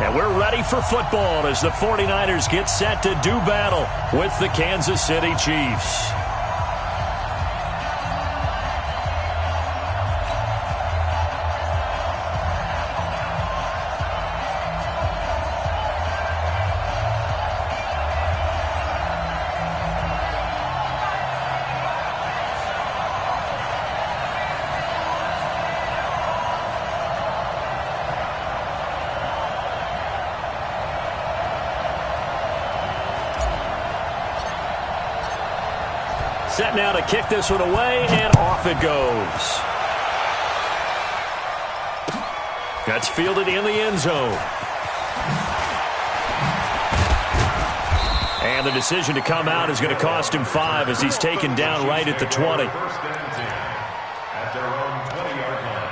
And we're ready for football as the 49ers get set to do battle with the Kansas City Chiefs. Set now to kick this one away, and off it goes. That's fielded in the end zone. And the decision to come out is going to cost him 5 as he's taken down right at the 20. At their own 20-yard line.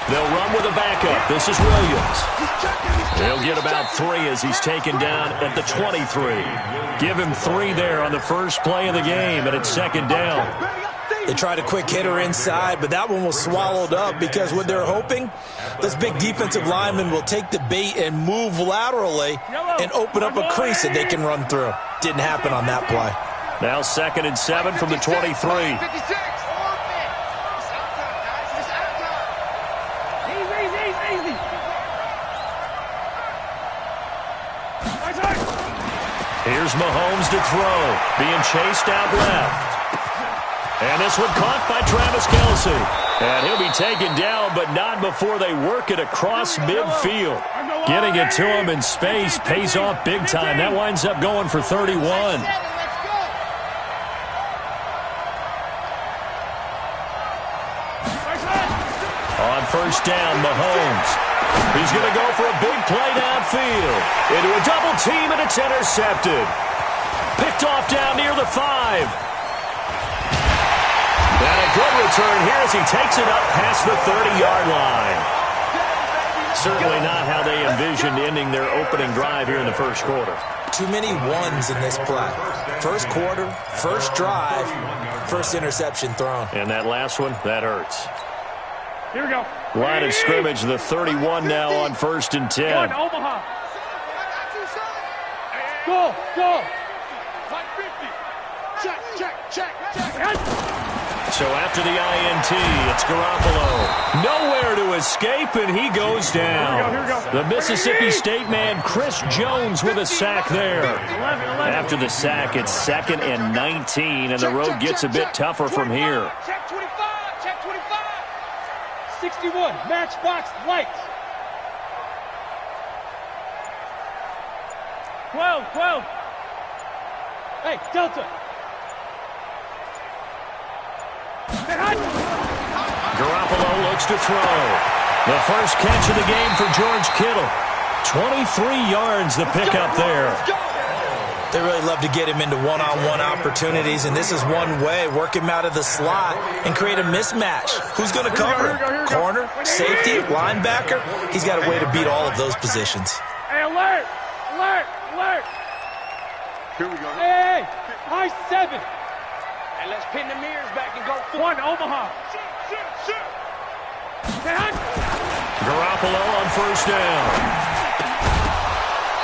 They'll run with a backup. This is Williams. He'll get about 3 as he's taken down at the 23. Give him 3 there on the first play of the game, and it's second down. They tried a quick hitter inside, but that one was swallowed up because what they're hoping, this big defensive lineman will take the bait and move laterally and open up a crease that they can run through. Didn't happen on that play. Now 2nd and 7 from the 23. Here's Mahomes to throw, being chased out left. And this one caught by Travis Kelce. And he'll be taken down, but not before they work it across midfield. Getting it to him in space pays off big time. That winds up going for 31. On first down, Mahomes. He's going to go for a big play downfield. Into a double team, and it's intercepted. Picked off down near the 5. And a good return here as he takes it up past the 30-yard line. Certainly not how they envisioned ending their opening drive here in the first quarter. Too many ones in this play. First quarter, first drive, first interception thrown. And that last one, that hurts. Here we go. Line of scrimmage, the 31 now on 1st and 10. One, Omaha. Go, go. 50. Check, check, check, check. So after the INT, it's Garoppolo. Nowhere to escape, and he goes down. Here we go. The Mississippi State man, Chris Jones, with a sack there. After the sack, it's 2nd and 19, and the road gets a bit tougher from here. Check 25, check 25. 61, matchbox lights. 12. Hey, Delta. Garoppolo looks to throw. The first catch of the game for George Kittle. 23 yards the pickup there. They really love to get him into one-on-one opportunities, and this is one way. Work him out of the slot and create a mismatch. Who's going to cover him? Corner, safety, linebacker? He's got a way to beat all of those positions. Hey, alert! Alert! Alert! Here we go. Hey! High 7. And let's pin the mirrors back and go for 1, Omaha. Garoppolo on first down.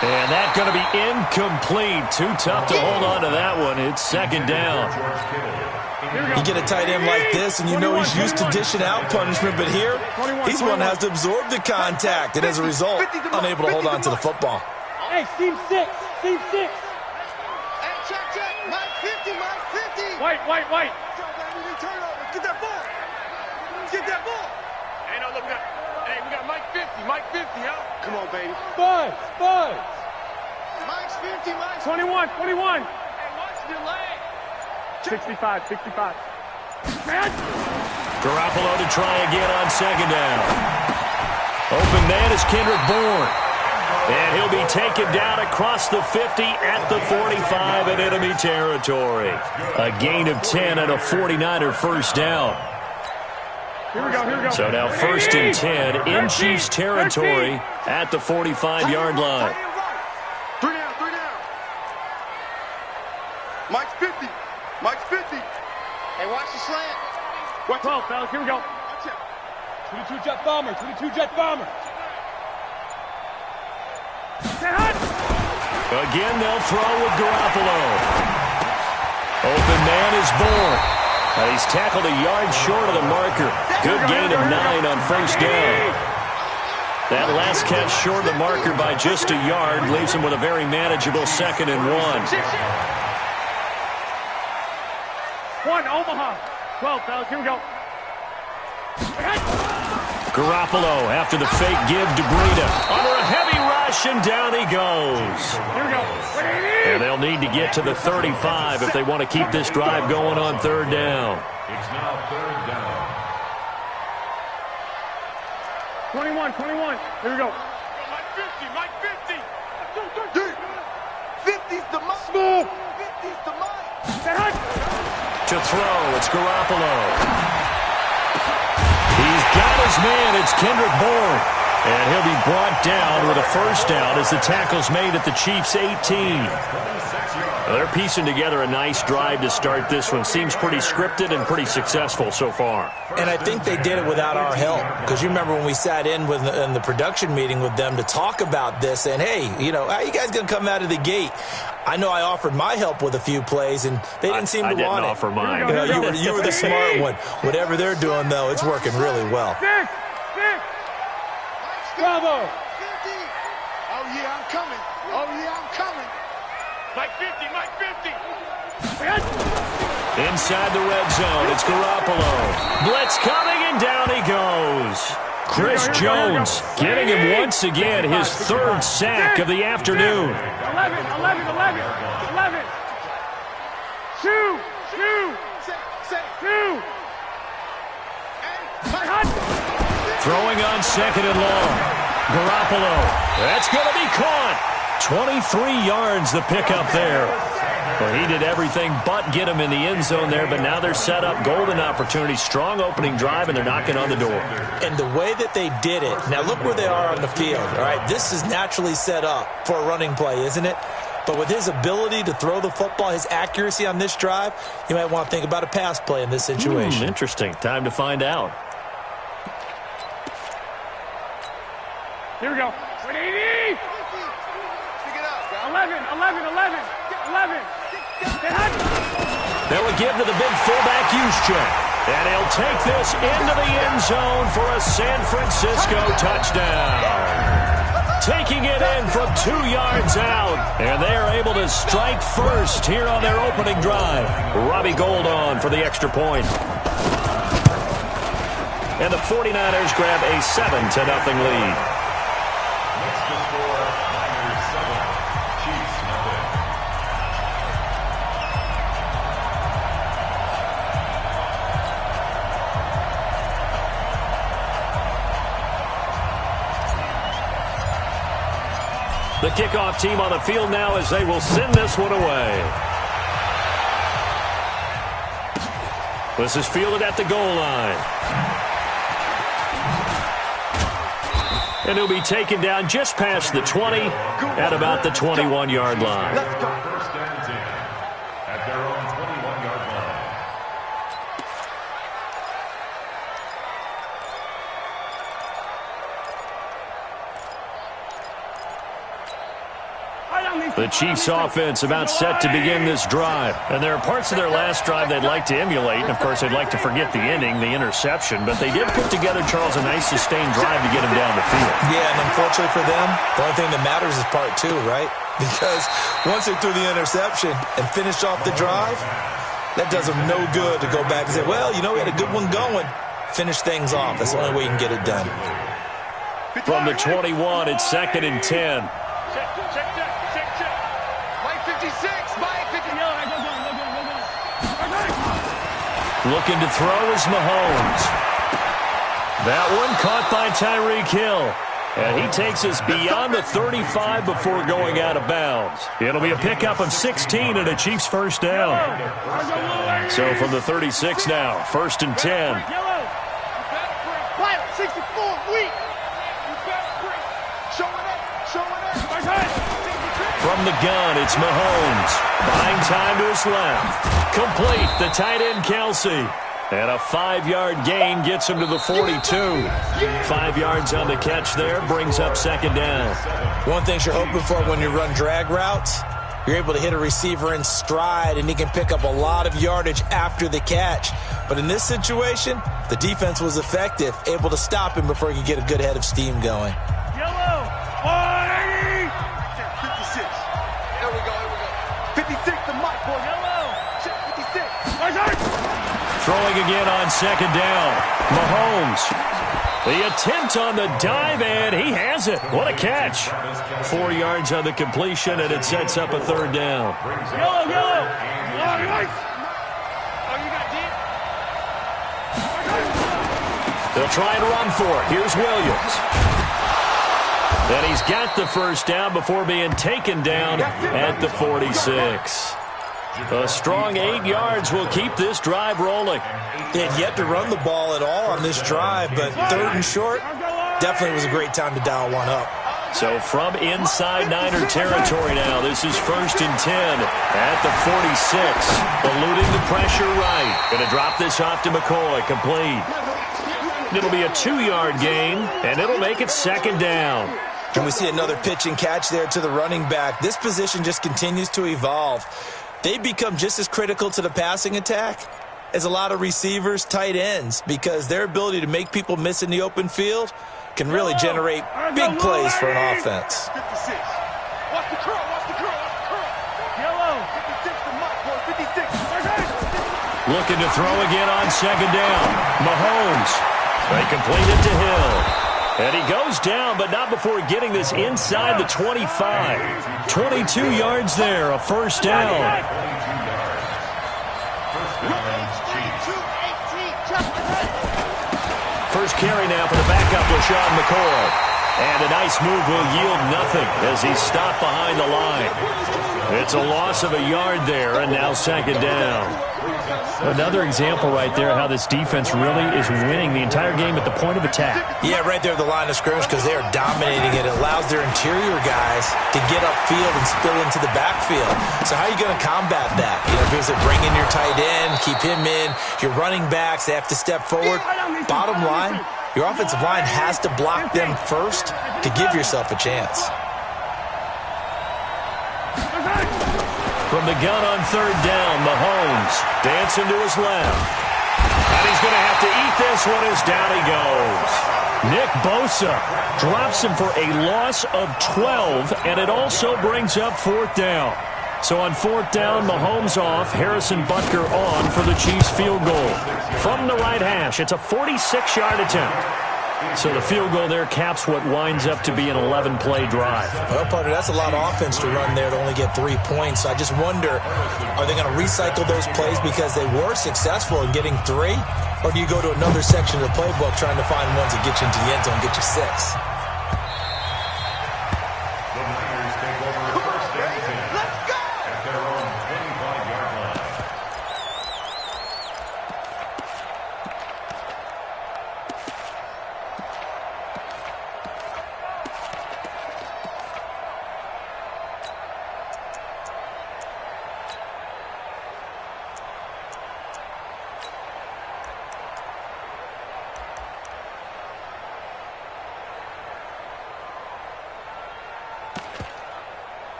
And that's going to be incomplete. Too tough to hold on to that one. It's 2nd down. You get a tight end like this, and you know he's used to dishing out punishment, but here, he's one that has to absorb the contact, and as a result, unable to hold on to the football. Hey, seam 6. Seam 6. Hey, check. Mike 50. White. Get that ball. Hey, no, look, we got Mike 50, huh? Come on, baby. Buzz. Mike's 50, 21. Hey, watch the leg. 65. Garoppolo to try again on second down. Open man is Kendrick Bourne. And he'll be taken down across the 50 at the 45 in enemy territory. A gain of 10 and a 49er first down. Here we go. So now first and 10 in Chiefs territory at the 45-yard line. 3 down. Mike's 50. Mike's 50. Hey, watch the slant. Watch 12, fellas. Here we go. Watch out. 22 jet bomber. 22 jet bomber. Again, they'll throw with Garoppolo. Open man is Bourne. He's tackled a yard short of the marker. Good gain of 9 on first down. That last catch short of the marker by just a yard leaves him with a very manageable 2nd and 1. 1, Omaha. 12, fellas. Here we go. Garoppolo after the fake give to Breida. Under a heavy rush, and down he goes. Here we go. And they'll need to get to the 35 if they want to keep this drive going on third down. It's now third down. 21. Here we go. Mike 50. Mike 50. 50's the Mike. Smooth. 50's the Mike. To throw, it's Garoppolo. He's got his man. It's Kendrick Bourne. And he'll be brought down with a first down as the tackle's made at the Chiefs' 18. Well, they're piecing together a nice drive to start this one. Seems pretty scripted and pretty successful so far. And I think they did it without our help. Because you remember when we sat in the production meeting with them to talk about this, and hey, how you guys going to come out of the gate? I know I offered my help with a few plays, and they didn't seem to want it. I didn't offer mine. You were the smart one. Whatever they're doing, though, it's working really well. 6. Bravo. 50. Oh, yeah, I'm coming. Mike 50. Mike 50. Inside the red zone, it's Garoppolo. Blitz coming, and down he goes. Chris Jones getting him once again his 3rd sack of the afternoon. 11. 2. Throwing on 2nd and long. Garoppolo. That's going to be caught. 23 yards the pickup there. Well, he did everything but get him in the end zone there, but now they're set up. Golden opportunity, strong opening drive, and they're knocking on the door. And the way that they did it, now look where they are on the field, all right? This is naturally set up for a running play, isn't it? But with his ability to throw the football, his accuracy on this drive, you might want to think about a pass play in this situation. Interesting. Time to find out. Here we go. 180. 11. They'll give to the big fullback Juszczyk. And he'll take this into the end zone for a San Francisco touchdown. Taking it in from 2 yards out. And they are able to strike first here on their opening drive. Robbie Gould on for the extra point. And the 49ers grab a 7-0 lead. Next to score, Niners 7, Chiefs 0. The kickoff team on the field now as they will send this one away. This is fielded at the goal line. And he'll be taken down just past the 20 at about the 21-yard line. First and 10 at their own 21-yard line. The Chiefs offense about set to begin this drive. And there are parts of their last drive they'd like to emulate. And, of course, they'd like to forget the ending, the interception. But they did put together, Charles, a nice sustained drive to get him down the field. Yeah, and unfortunately for them, the only thing that matters is part 2, right? Because once they threw the interception and finished off the drive, that does them no good to go back and say, well, we had a good one going. Finish things off. That's the only way you can get it done. From the 21, it's 2nd and 10. Check. Mike 56. Mike 50. Looking to throw is Mahomes. That one caught by Tyreek Hill. And he takes us beyond the 35 before going out of bounds. It'll be a pickup of 16 and a Chiefs first down. So from the 36 now, 1st and 10. 64, weak. From the gun, it's Mahomes. Buying time to his left. Complete, the tight end Kelsey. And a 5-yard gain gets him to the 42. 5 yards on the catch there, brings up 2nd down. One thing you're hoping for when you run drag routes, you're able to hit a receiver in stride, and he can pick up a lot of yardage after the catch. But in this situation, the defense was effective, able to stop him before he could get a good head of steam going. Yellow, 180. 56. Here we go. 56 to Mike, boy. Yellow, 56. Throwing again on 2nd down. Mahomes. The attempt on the dive, and he has it. What a catch. 4 yards on the completion, and it sets up a 3rd down. Yellow. Oh, you got deep. They'll try and run for it. Here's Williams. And he's got the 1st down before being taken down at the 46. A strong 8 yards will keep this drive rolling. They had yet to run the ball at all on this drive, but 3rd and short definitely was a great time to dial one up. So from inside Niner territory now, this is 1st and 10 at the 46. Eluding the pressure right. Going to drop this off to McCoy. Complete. It'll be a 2-yard gain, and it'll make it 2nd down. And we see another pitch and catch there to the running back. This position just continues to evolve. They become just as critical to the passing attack as a lot of receivers, tight ends, because their ability to make people miss in the open field can really generate big plays for an offense. 56. Watch the curl. Yellow. 56 to Mike, boy. 56. Looking to throw again on 2nd down. Mahomes. They complete it to Hill. And he goes down, but not before getting this inside the 25. 22 yards there, a 1st down. First carry now for the backup, LaShawn McCoy. And a nice move will yield nothing as he's stopped behind the line. It's a loss of a yard there, and now 2nd down. Another example right there how this defense really is winning the entire game at the point of attack. Yeah, right there at the line of scrimmage because they are dominating it. It allows their interior guys to get upfield and spill into the backfield. So how are you going to combat that? Is it bring in your tight end, keep him in, your running backs, they have to step forward. Bottom line, your offensive line has to block them first to give yourself a chance. From the gun on 3rd down, Mahomes dancing to his left. And he's going to have to eat this one as down he goes. Nick Bosa drops him for a loss of 12, and it also brings up 4th down. So on 4th down, Mahomes off, Harrison Butker on for the Chiefs field goal. From the right hash, it's a 46-yard attempt. So the field goal there caps what winds up to be an 11-play drive. Well, partner, that's a lot of offense to run there to only get 3 points. I just wonder, are they going to recycle those plays because they were successful in getting 3? Or do you go to another section of the playbook trying to find ones that get you into the end zone and get you 6? The Niners take over 1st and 10. Let's go! At their own 25-yard line.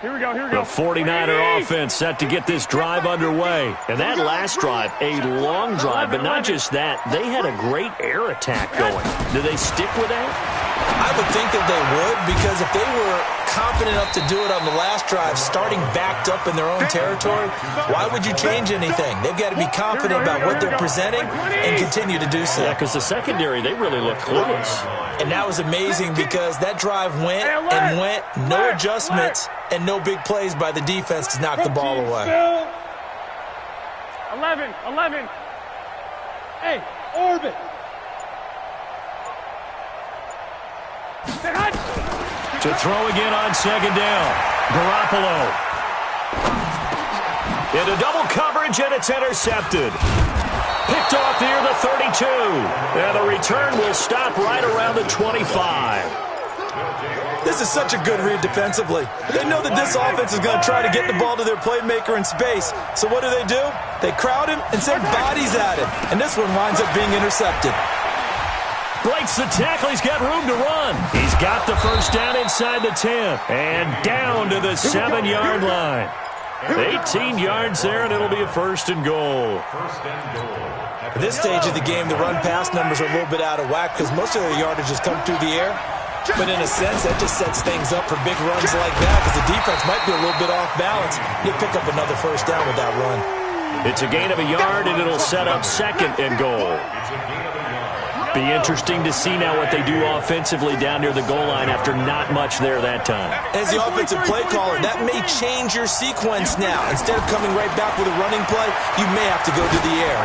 Here we go. The 49er offense set to get this drive underway. And that last drive, a long drive, but not just that. They had a great air attack going. Do they stick with that? I would think that they would, because if they were confident enough to do it on the last drive, starting backed up in their own territory, why would you change anything? They've got to be confident about what they're presenting and continue to do so. Yeah, because the secondary, they really look clueless. And that was amazing because that drive went and went, no adjustments, and no big plays by the defense to knock the ball away. 11. Hey, orbit. To throw again on second down. Garoppolo. Into double coverage, and it's intercepted. Picked off near the 32. And the return will stop right around the 25. This is such a good read defensively. They know that this offense is going to try to get the ball to their playmaker in space. So what do? They crowd him and send bodies at it. And this one winds up being intercepted. Breaks the tackle. He's got room to run. He's got the first down inside the 10. And down to the 7-yard line. 18 yards there, and it'll be a first and goal. At this stage of the game, the run-pass numbers are a little bit out of whack because most of their yardage has come through the air. But in a sense, that just sets things up for big runs like that because the defense might be a little bit off balance. You pick up another first down with that run. It's a gain of a yard, and it'll set up second and goal. Be interesting to see now what they do offensively down near the goal line after not much there that time. As the offensive play caller, that may change your sequence now. Instead of coming right back with a running play, you may have to go to the air.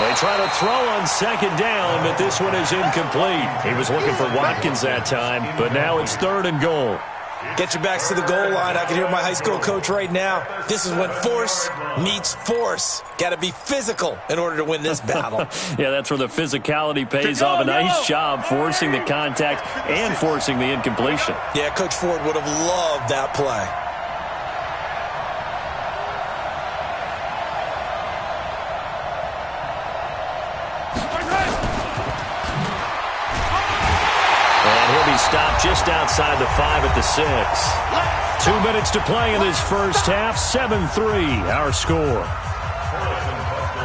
They try to throw on second down, but this one is incomplete. He was looking for Watkins that time, but now it's third and goal. Get your backs to the goal line. I can hear my high school coach right now. This is when force meets force. Got to be physical in order to win this battle. Yeah, that's where the physicality pays off. A nice job forcing the contact and forcing the incompletion. Yeah, Coach Ford would have loved that play. Stopped just outside the 5 at the 6. 2 minutes to play in this first half. 7-3 our score.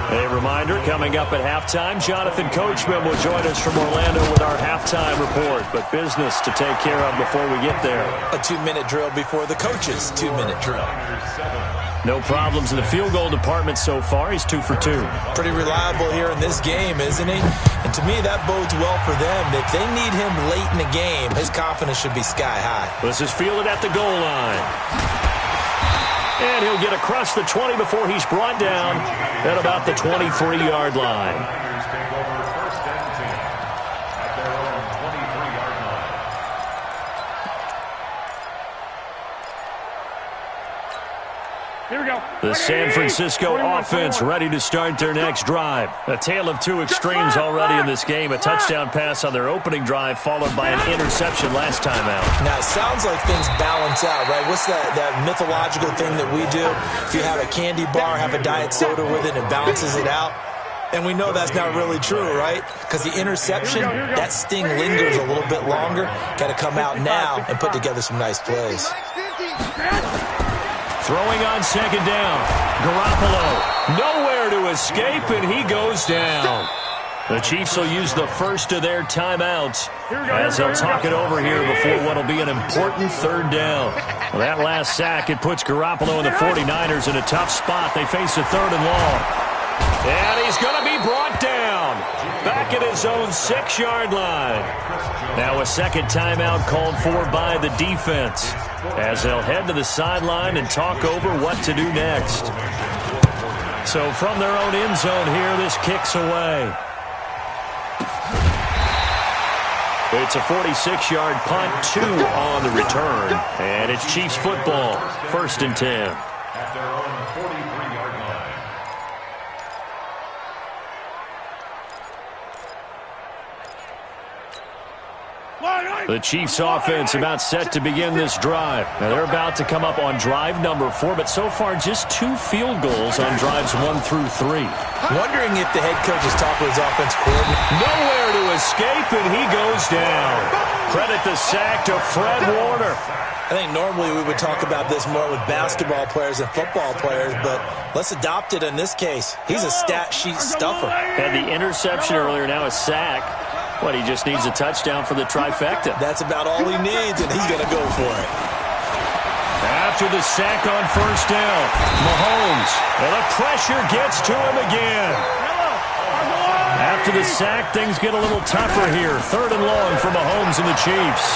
A reminder, coming up at halftime, Jonathan Coachman will join us from Orlando with our halftime report. But business to take care of before we get there. A 2-minute drill before the coach's 2-minute drill. No problems in the field goal department so far. He's 2 for 2. Pretty reliable here in this game, isn't he? And to me, that bodes well for them. If they need him late in the game, his confidence should be sky high. This is fielded at the goal line. And he'll get across the 20 before he's brought down at about the 23-yard line. Here we go. The San Francisco offense ready to start their next drive. A tale of two extremes already in this game. A touchdown pass on their opening drive followed by an interception last time out. Now, it sounds like things balance out, right? What's that mythological thing that we do? If you have a candy bar, have a diet soda with it, and balances it out. And we know that's not really true, right? Because the interception, that sting lingers a little bit longer. Got to come out now and put together some nice plays. Throwing on second down. Garoppolo nowhere to escape, and he goes down. The Chiefs will use the first of their timeouts as they'll talk it over here before what will be an important third down. Well, that last sack, it puts Garoppolo and the 49ers in a tough spot. They face a third and long. And he's going to be brought down back at his own 6-yard line. Now a second timeout called for by the defense as they'll head to the sideline and talk over what to do next. So from their own end zone here, this kicks away. It's a 46-yard punt, 2 on the return. And it's Chiefs football, 1st and 10. At their own 43-yard line. The Chiefs offense about set to begin this drive. Now they're about to come up on drive number 4, but so far just 2 field goals on drives 1 through 3. Wondering if the head coach has talked with his offense coordinator. Nowhere to escape, and he goes down. Credit the sack to Fred Warner. I think normally we would talk about this more with basketball players and football players, but let's adopt it in this case. He's a stat sheet stuffer. Had the interception earlier, now a sack. But he just needs a touchdown for the trifecta. That's about all he needs, and he's going to go for it. After the sack on first down, Mahomes, and the pressure gets to him again. After the sack, things get a little tougher here. 3rd and long for Mahomes and the Chiefs.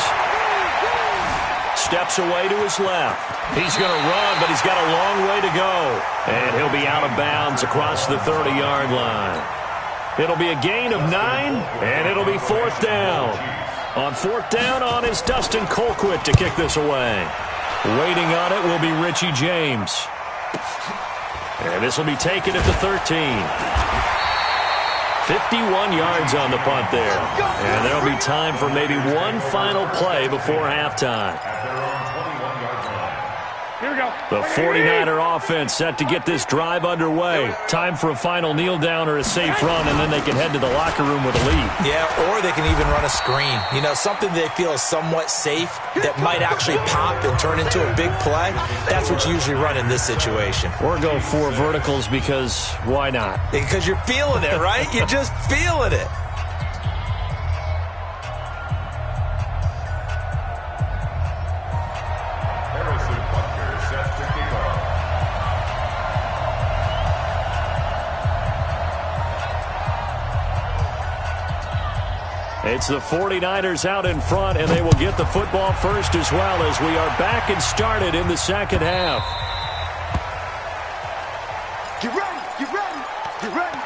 Steps away to his left. He's going to run, but he's got a long way to go. And he'll be out of bounds across the 30-yard line. It'll be a gain of 9, and it'll be 4th down. On 4th down is Dustin Colquitt to kick this away. Waiting on it will be Richie James. And this will be taken at the 13. 51 yards on the punt there. And there'll be time for maybe one final play before halftime. Here we go. The 49er offense set to get this drive underway. Time for a final kneel down or a safe run, and then they can head to the locker room with a lead. Yeah, or they can even run a screen. You know, something they feel is somewhat safe that might actually pop and turn into a big play. That's what you usually run in this situation. Or go 4 verticals because why not? Because you're feeling it, right? You're just feeling it. It's the 49ers out in front, and they will get the football first as well as we are back and started in the second half. Get ready, get ready, get ready.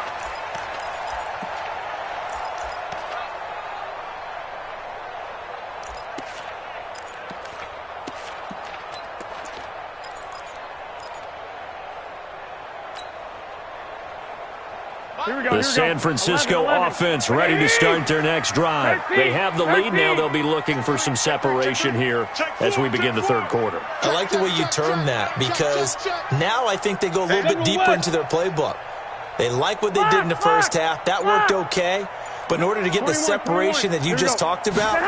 The San Francisco offense ready to start their next drive. They have the lead now. They'll be looking for some separation here as we begin the third quarter. I like the way you term that because now I think they go a little bit deeper into their playbook. They like what they did in the first half. That worked okay. But in order to get the separation that you just talked about,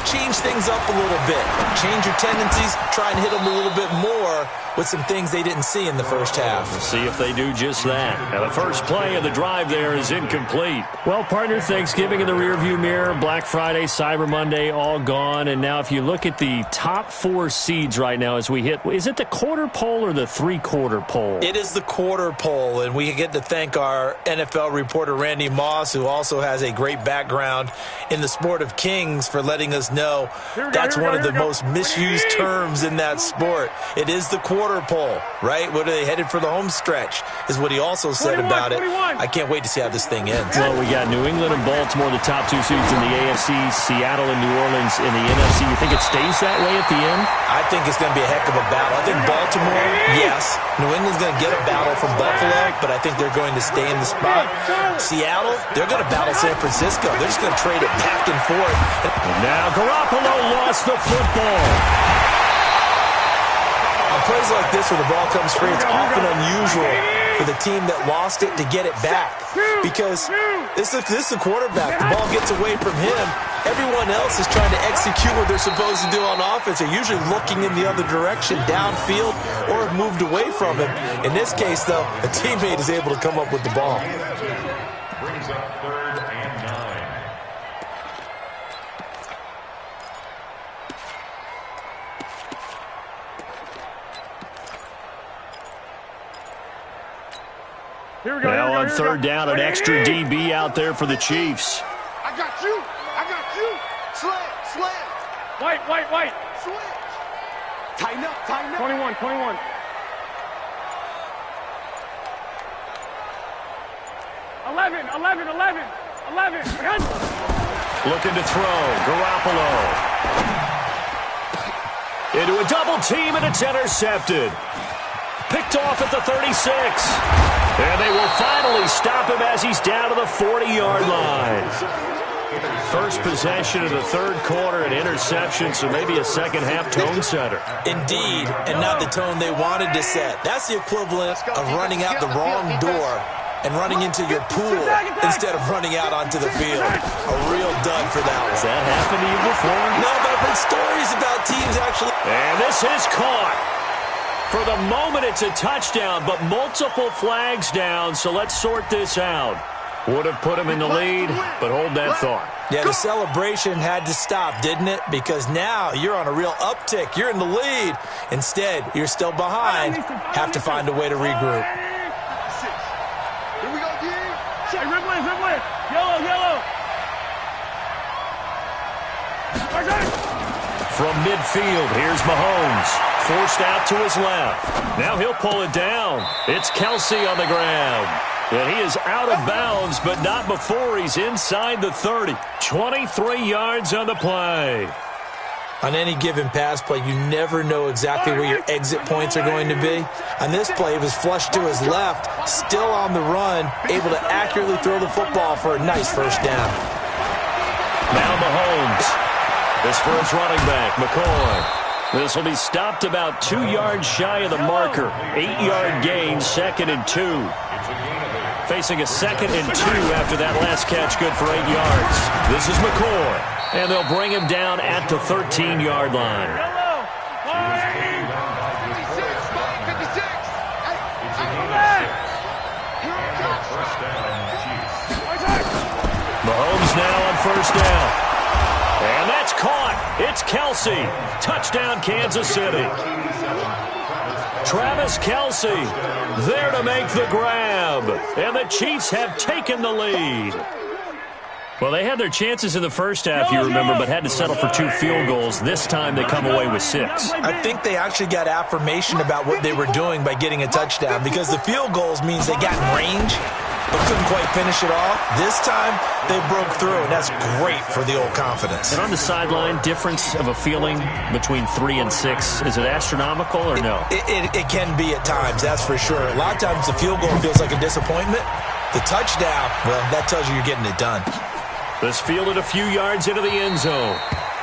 change things up a little bit. Change your tendencies. Try and hit them a little bit more with some things they didn't see in the first half. We'll see if they do just that. And the first play of the drive there is incomplete. Well, partner, Thanksgiving in the rearview mirror, Black Friday, Cyber Monday, all gone. And now if you look at the top 4 seeds right now as we hit, is it the quarter pole or the 3/4 pole? It is the quarter pole, and we get to thank our NFL reporter, Randy Moss, who also has a great background in the sport of kings, for letting us know that's one of the most misused terms in that sport. It is the quarter pole, right? What are they headed for the home stretch is what he also said about it. I can't wait to see how this thing ends. Well, we got New England and Baltimore, the top 2 seeds in the AFC, Seattle and New Orleans in the NFC. You think it stays that way at the end? I think it's going to be a heck of a battle. I think Baltimore, yes. New England's going to get a battle from Buffalo, but I think they're going to stay in the spot. Seattle, they're going to battle San Francisco. They're just going to trade it back and forth. And now Garoppolo lost the football. On plays like this where the ball comes free, it's often unusual for the team that lost it to get it back. Because this is a quarterback. The ball gets away from him. Everyone else is trying to execute what they're supposed to do on offense. They're usually looking in the other direction, downfield, or have moved away from him. In this case, though, a teammate is able to come up with the ball. Brings up 3rd and 9. Here we go. Now on 3rd down, an extra DB out there for the Chiefs. I got you. I got you. Slam. White. Switch. Tighten up. 21. 11. Looking to throw. Garoppolo. Into a double team, and it's intercepted. Picked off at the 36. And they will finally stop him as he's down to the 40-yard line. First possession of the third quarter, an interception, so maybe a second-half tone setter. Indeed, and not the tone they wanted to set. That's the equivalent of running out the wrong door and running into your pool instead of running out onto the field. A real dud for that one. Has that happened to you before? No, but I've heard stories about teams actually. And this is caught. For the moment, it's a touchdown, but multiple flags down, so let's sort this out. Would have put him in the lead, but hold that thought. Yeah, the celebration had to stop, didn't it? Because now you're on a real uptick. You're in the lead. Instead, you're still behind. Have to find a way to regroup. Here we go, D. Hey, red win. Yellow. From midfield, here's Mahomes. Forced out to his left. Now he'll pull it down. It's Kelsey on the ground. And he is out of bounds, but not before he's inside the 30. 23 yards on the play. On any given pass play, you never know exactly where your exit points are going to be. On this play, he was flushed to his left, still on the run, able to accurately throw the football for a nice first down. Now Mahomes. This for his running back, McCoy. This will be stopped about 2 yards shy of the marker. 8-yard gain, 2nd and 2. Facing a 2nd and 2 after that last catch, good for 8 yards. This is McCoy, and they'll bring him down at the 13-yard line. Mahomes now on first down. And that's caught. It's Kelsey. Touchdown, Kansas City. Travis Kelsey there to make the grab. And the Chiefs have taken the lead. Well, they had their chances in the first half, you remember, but had to settle for 2 field goals. This time they come away with 6. I think they actually got affirmation about what they were doing by getting a touchdown, because the field goals means they got in range but couldn't quite finish it off. This time, they broke through, and that's great for the old confidence. And on the sideline, difference of a feeling between 3 and 6, is it astronomical or no? It can be at times, that's for sure. A lot of times the field goal feels like a disappointment. The touchdown, well, that tells you you're getting it done. This fielded a few yards into the end zone.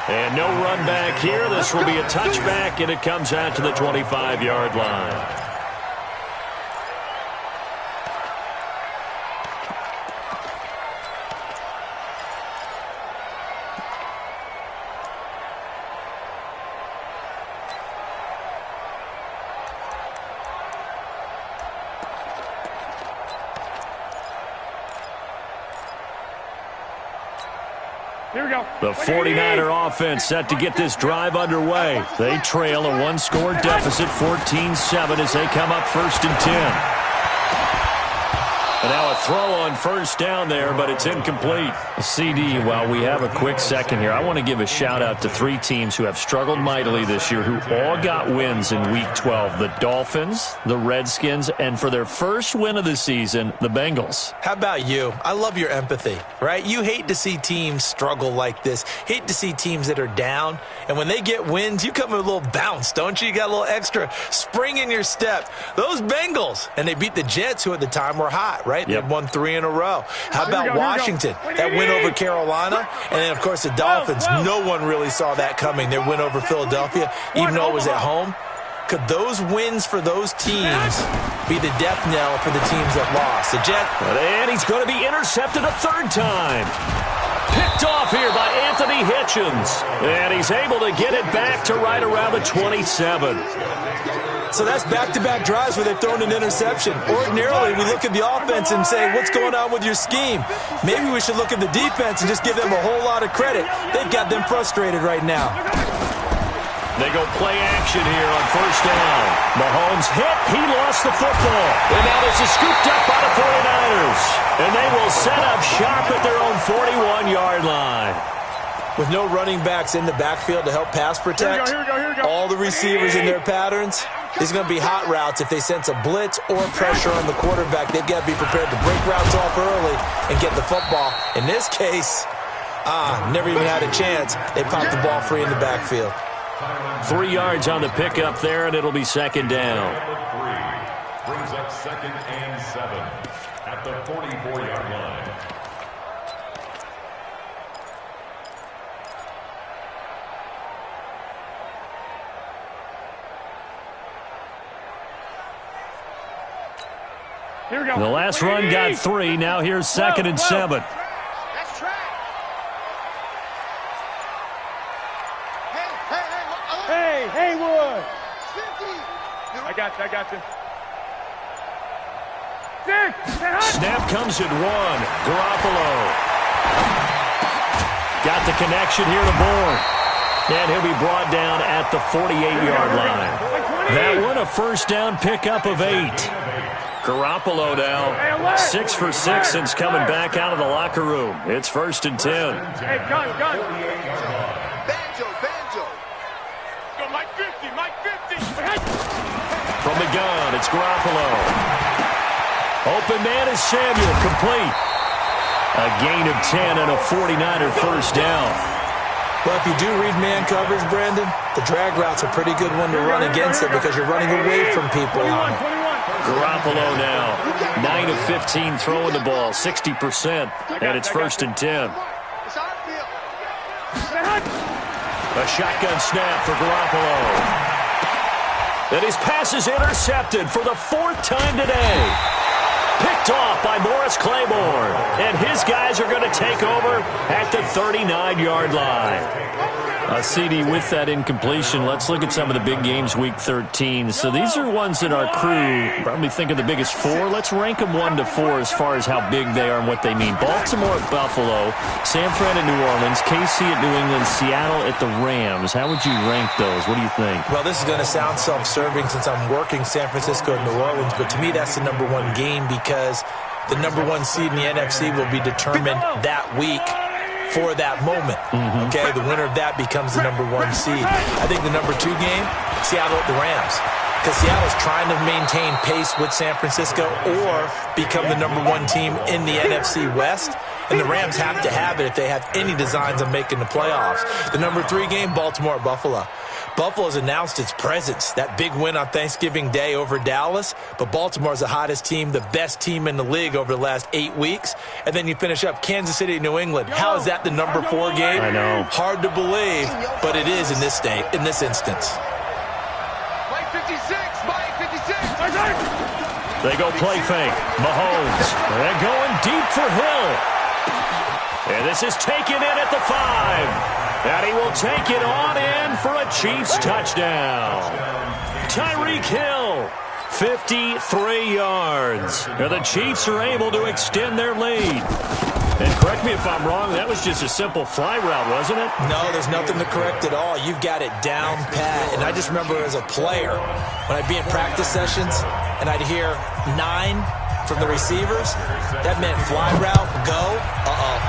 And no run back here. This will be a touchback, and it comes out to the 25-yard line. Here we go. The 49er offense set to get this drive underway. They trail a 1-score deficit, 14-7, as they come up 1st and 10. And now a throw on first down there, but it's incomplete. CD, while we have a quick second here, I want to give a shout-out to 3 teams who have struggled mightily this year, who all got wins in Week 12. The Dolphins, the Redskins, and for their first win of the season, the Bengals. How about you? I love your empathy, right? You hate to see teams struggle like this. Hate to see teams that are down. And when they get wins, you come with a little bounce, don't you? You got a little extra spring in your step. Those Bengals, and they beat the Jets, who at the time were hot, right? Yep. They won 3 in a row. How about Washington? That win over Carolina. And then, of course, the Dolphins. No one really saw that coming. Their win over Philadelphia, even though it was at home. Could those wins for those teams be the death knell for the teams that lost? The Jets. And he's going to be intercepted a 3rd time. Picked off here by Anthony Hitchens. And he's able to get it back to right around the 27. So that's back-to-back drives where they've thrown an interception. Ordinarily, we look at the offense and say, what's going on with your scheme? Maybe we should look at the defense and just give them a whole lot of credit. They've got them frustrated right now. They go play action here on first down. Mahomes hit. He lost the football. And now this is scooped up by the 49ers. And they will set up shop at their own 41-yard line. With no running backs in the backfield to help pass protect, Here we go. all the receivers in their patterns, these are going to be hot routes. If they sense a blitz or pressure on the quarterback, they've got to be prepared to break routes off early and get the football. In this case, never even had a chance. They popped the ball free in the backfield. 3 yards on the pickup there, and it'll be 2nd down. 3 brings up 2nd and 7 at the 44-yard line. Here we go. The last run got 3. Now here's 2nd and 7. That's track. Hey, Haywood. 50. I got you. 6. Snap comes at 1. Garoppolo. Got the connection here to Bourne. And he'll be brought down at the 48-yard line. That one a first down pickup of 8. Garoppolo now 6 for 6 since coming back out of the locker room. It's 1st and 10. Hey, gun. Banjo. Go, Mike 50. From the gun, it's Garoppolo. Open man is Samuel, complete. A gain of 10 and a 49er first down. Well, if you do read man coverage, Brandon, the drag route's a pretty good one to run against it because you're running away from people on it. Garoppolo now, 9 of 15 throwing the ball, 60%, and it's 1st and 10. A shotgun snap for Garoppolo. And his pass is intercepted for the 4th time today. Picked off by Morris Claiborne. And his guys are going to take over at the 39-yard line. CD, with that incompletion, let's look at some of the big games week 13. So these are ones that our crew probably think are the biggest 4. Let's rank them 1 to 4 as far as how big they are and what they mean. Baltimore at Buffalo, San Fran at New Orleans, KC at New England, Seattle at the Rams. How would you rank those? What do you think? Well, this is going to sound self-serving since I'm working San Francisco and New Orleans, but to me that's the number 1 game because the number 1 seed in the NFC will be determined that week for that moment. Okay, the winner of that becomes the number 1 seed. I think the number 2 game, Seattle at the Rams, because Seattle's trying to maintain pace with San Francisco or become the number 1 team in the NFC West, and the Rams have to have it if they have any designs of making the playoffs. The number 3 game, Baltimore at Buffalo. Buffalo's announced its presence, that big win on Thanksgiving Day over Dallas, but Baltimore's the hottest team, the best team in the league over the last 8 weeks. And then you finish up Kansas City, New England. How is that the number 4 game? I know. Hard to believe, but it is in this instance. Mike 56. They go play fake. Mahomes. They're going deep for Hill. And this is taken in at the 5. And he will take it on in for a Chiefs touchdown. Tyreek Hill, 53 yards. And the Chiefs are able to extend their lead. And correct me if I'm wrong, that was just a simple fly route, wasn't it? No, there's nothing to correct at all. You've got it down pat. And I just remember as a player, when I'd be in practice sessions and I'd hear 9 from the receivers, that meant fly route, go,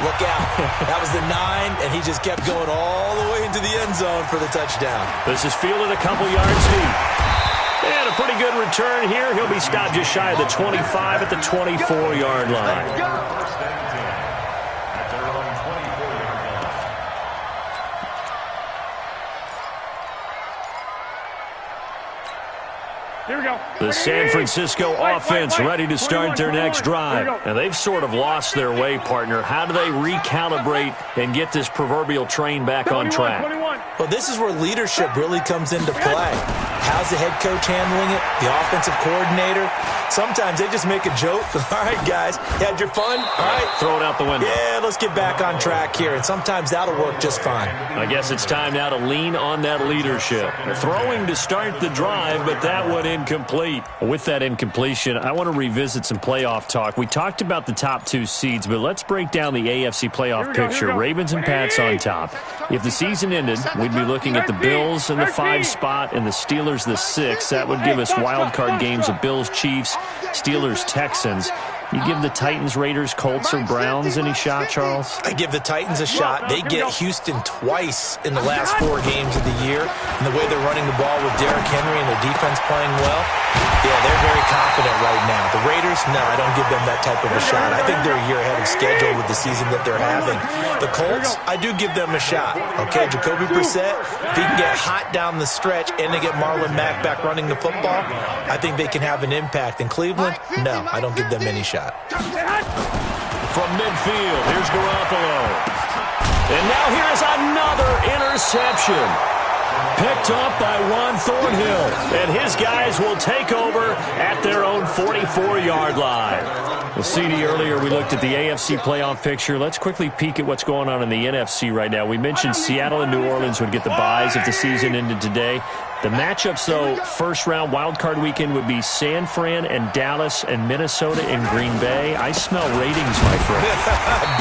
look out. That was the 9, and he just kept going all the way into the end zone for the touchdown. This is fielded a couple yards deep. And a pretty good return here. He'll be stopped just shy of the 25 at the 24-yard line. Here we go. The San Francisco offense ready to start their next drive. And they've sort of lost their way, partner. How do they recalibrate and get this proverbial train back on track? Well, this is where leadership really comes into play. How's the head coach handling it? The offensive coordinator? Sometimes they just make a joke. All right, guys, you had your fun? All right. Throw it out the window. Yeah, let's get back on track here. And sometimes that'll work just fine. I guess it's time now to lean on that leadership. Throwing to start the drive, but that one incomplete. With that incompletion, I want to revisit some playoff talk. We talked about the top 2 seeds, but let's break down the AFC playoff picture. Ravens and Pats on top. If the season ended, we'd be looking at the Bills in the 5 spot and the Steelers the 6. That would give us wild card games of Bills, Chiefs, Steelers, Texans. You give the Titans, Raiders, Colts, or Browns any shot, Charles? I give the Titans a shot. They get Houston twice in the last 4 games of the year. And the way they're running the ball with Derrick Henry and their defense playing well, yeah, they're very confident right now. The Raiders, no, I don't give them that type of a shot. I think they're a year ahead of schedule with the season that they're having. The Colts, I do give them a shot. Okay, Jacoby Brissett, if he can get hot down the stretch and they get Marlon Mack back running the football, I think they can have an impact. In Cleveland, no, I don't give them any shot. From midfield, here's Garoppolo. And now here's another interception. Picked up by Juan Thornhill. And his guys will take over at their own 44-yard line. Well, CD, earlier we looked at the AFC playoff picture. Let's quickly peek at what's going on in the NFC right now. We mentioned Seattle and New Orleans would get the byes if the season ended today. The matchups, though, first-round wildcard weekend would be San Fran and Dallas and Minnesota and Green Bay. I smell ratings, my friend.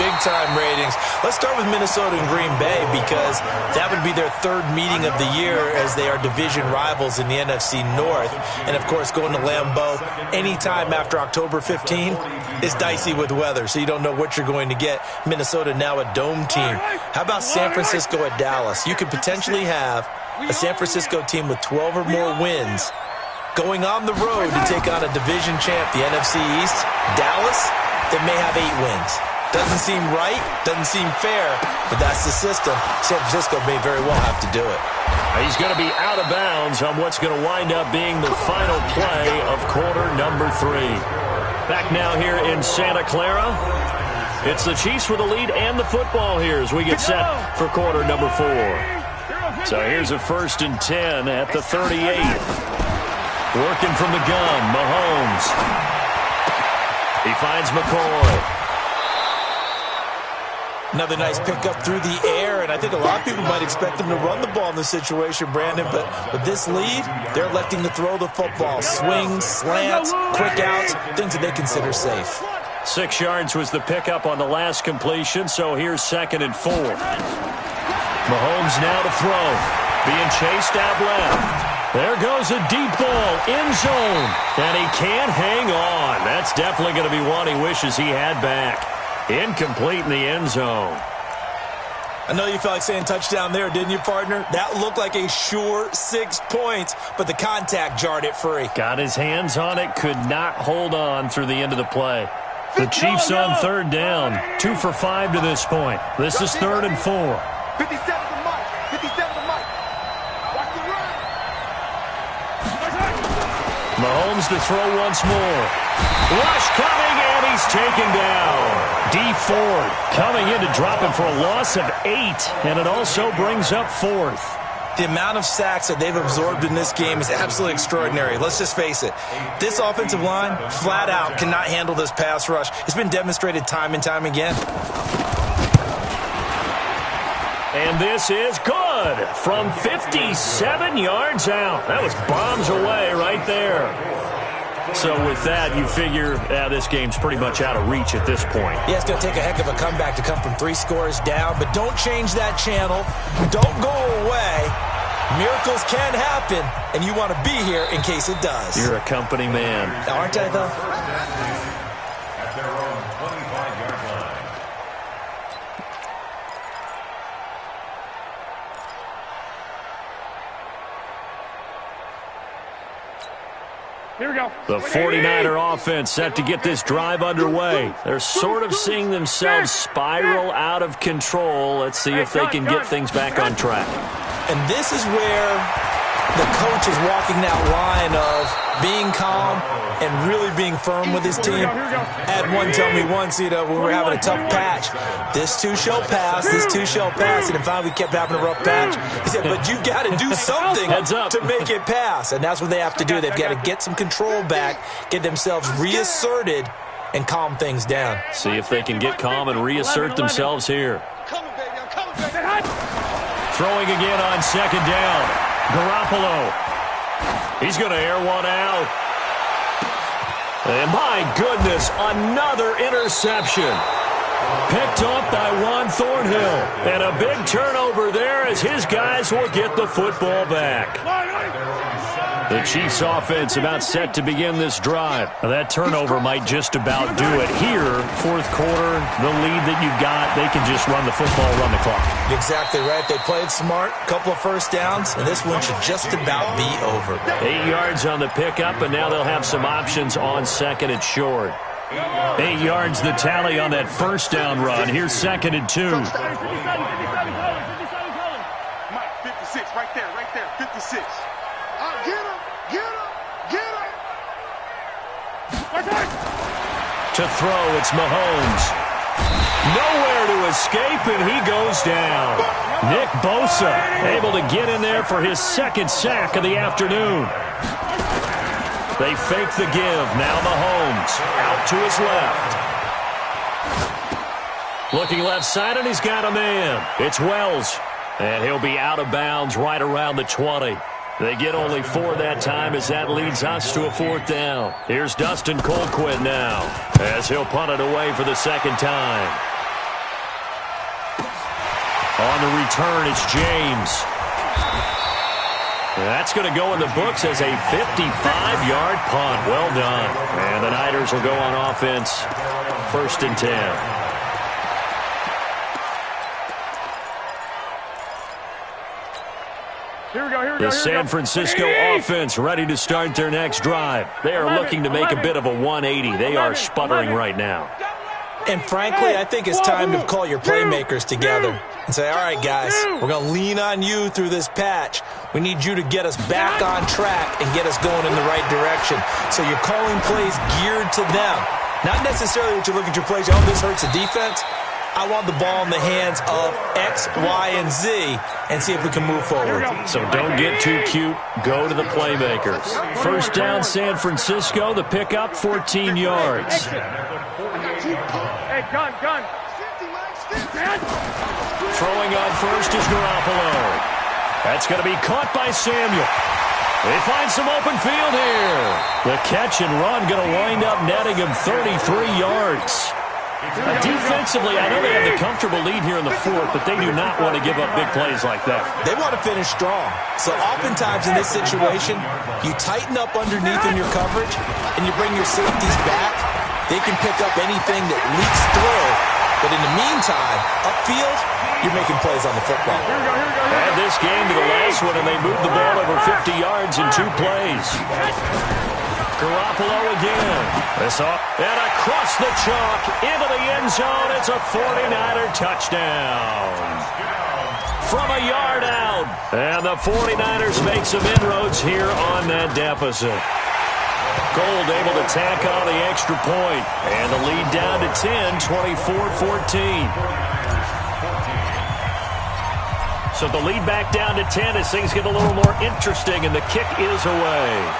Big-time ratings. Let's start with Minnesota and Green Bay because that would be their third meeting of the year as they are division rivals in the NFC North. And, of course, going to Lambeau anytime after October 15 is dicey with weather, so you don't know what you're going to get. Minnesota now a dome team. How about San Francisco at Dallas? You could potentially have a San Francisco team with 12 or more wins going on the road to take on a division champ, the NFC East. Dallas, they may have 8 wins. Doesn't seem right, doesn't seem fair, but that's the system. San Francisco may very well have to do it. He's going to be out of bounds on what's going to wind up being the final play of quarter number 3. Back now here in Santa Clara. It's the Chiefs with the lead and the football here as we get set for quarter number 4. So here's a 1st and 10 at the 38. Working from the gun, Mahomes. He finds McCoy. Another nice pickup through the air, and I think a lot of people might expect them to run the ball in this situation, Brandon, but with this lead, they're electing to throw the football. Swings, slants, quick outs, things that they consider safe. 6 yards was the pickup on the last completion, so here's 2nd and 4. Mahomes now to throw. Being chased out left. There goes a deep ball, end zone. And he can't hang on. That's definitely going to be one he wishes he had back. Incomplete in the end zone. I know you felt like saying touchdown there, didn't you, partner? That looked like a sure 6 points, but the contact jarred it free. Got his hands on it, could not hold on through the end of the play. The Chiefs on 3rd down. 2 for 5 to this point. This is 3rd and 4. 57 to Mike. 57 to Mike. Watch the run. Mahomes to throw once more. Rush coming, and he's taken down. D Ford coming in to drop him for a loss of 8, and it also brings up 4th. The amount of sacks that they've absorbed in this game is absolutely extraordinary. Let's just face it. This offensive line, flat out, cannot handle this pass rush. It's been demonstrated time and time again. And this is good from 57 yards out. That was bombs away right there. So with that, you figure this game's pretty much out of reach at this point. Yeah, it's going to take a heck of a comeback to come from 3 scores down, but don't change that channel. Don't go away. Miracles can happen, and you want to be here in case it does. You're a company man. Aren't I, though? At their own 25-yard line. Here we go. The 49er offense set to get this drive underway. They're sort of seeing themselves spiral out of control. Let's see if they can get things back on track. And this is where the coach is walking that line of being calm and really being firm with his team. Had one tell me once, when we were having a tough patch, this too shall pass, this too shall pass. And then finally we kept having a rough patch. He said, but you got to do something to make it pass. And that's what they have to do. They've got to get some control back, get themselves reasserted, and calm things down. See if they can get calm and reassert themselves here. Throwing again on 2nd down. Garoppolo. He's going to air one out. And my goodness, another interception. Picked up by Juan Thornhill. And a big turnover there as his guys will get the football back. The Chiefs offense about set to begin this drive. Now that turnover might just about do it here. 4th quarter, the lead that you've got, they can just run the football, run the clock. Exactly right. They played smart, couple of first downs, and this one should just about be over. 8 yards on the pickup, and now they'll have some options on 2nd and short. 8 yards the tally on that 1st down run. Here's 2nd and 2. Mike, 56, right there, 56. Get him, get him, get him. To throw, it's Mahomes. Nowhere to escape, and he goes down. Nick Bosa able to get in there for his 2nd sack of the afternoon. They fake the give. Now Mahomes out to his left. Looking left side, and he's got a man. It's Wells. And he'll be out of bounds right around the 20. They get only 4 that time as that leads us to a 4th down. Here's Dustin Colquitt now as he'll punt it away for the 2nd time. On the return, it's James. That's going to go in the books as a 55-yard punt. Well done. And the Niners will go on offense. 1st and 10. The San Francisco offense ready to start their next drive. They are looking to make a bit of a 180. They are sputtering right now. And frankly, I think it's time to call your playmakers together and say, all right, guys, we're going to lean on you through this patch. We need you to get us back on track and get us going in the right direction. So you're calling plays geared to them. Not necessarily that you look at your plays, oh, this hurts the defense. I want the ball in the hands of X, Y, and Z and see if we can move forward. So don't get too cute. Go to the playmakers. 1st down, San Francisco. The pickup, 14 yards. Hey, gun. Throwing on first is Garoppolo. That's going to be caught by Samuel. They find some open field here. The catch and run going to wind up netting him 33 yards. Defensively, I know they have the comfortable lead here in the 4th, but they do not want to give up big plays like that. They want to finish strong. So oftentimes in this situation, you tighten up underneath in your coverage, and you bring your safeties back. They can pick up anything that leaks through. But in the meantime, upfield, you're making plays on the football. Add this game to the last one, and they moved the ball over 50 yards in 2 plays. Garoppolo again. This off and across the chalk into the end zone. It's a 49er touchdown. From a yard out. And the 49ers make some inroads here on that deficit. Gold able to tack on the extra point. And the lead down to 10, 24-14. So the lead back down to 10 as things get a little more interesting, and the kick is away.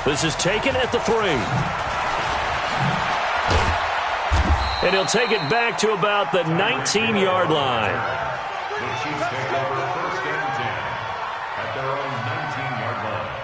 This is taken at the 3. And he'll take it back to about the 19-yard line. The Chiefs take over 1st and 10 at their own 19-yard line.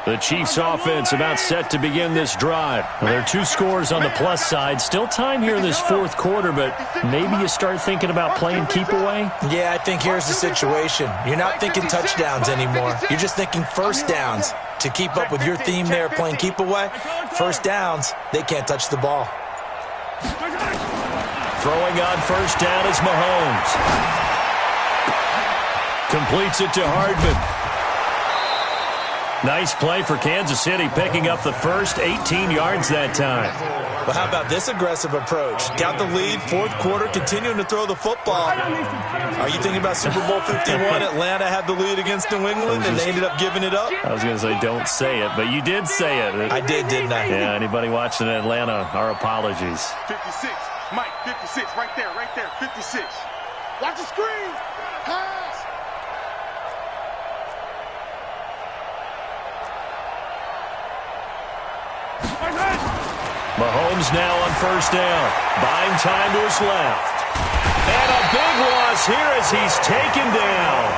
The Chiefs offense about set to begin this drive. Well, there are 2 scores on the plus side. Still time here in this 4th quarter, but maybe you start thinking about playing keep away? Yeah, I think here's the situation. You're not thinking touchdowns anymore. You're just thinking 1st downs. To keep up with your theme there, playing keep away, 1st downs, they can't touch the ball. Throwing on 1st down is Mahomes. Completes it to Hardman. Nice play for Kansas City, picking up the first 18 yards that time. Well, how about this aggressive approach? Got the lead, 4th quarter, continuing to throw the football. Are you thinking about Super Bowl 51? Atlanta had the lead against New England, and they ended up giving it up? I was going to say don't say it, but you did say it. I did, didn't I? Yeah, anybody watching Atlanta, our apologies. 56, Mike, 56, right there, 56. Watch the screen. Pass. Mahomes now on 1st down. Buying time to his left. And a big loss here as he's taken down.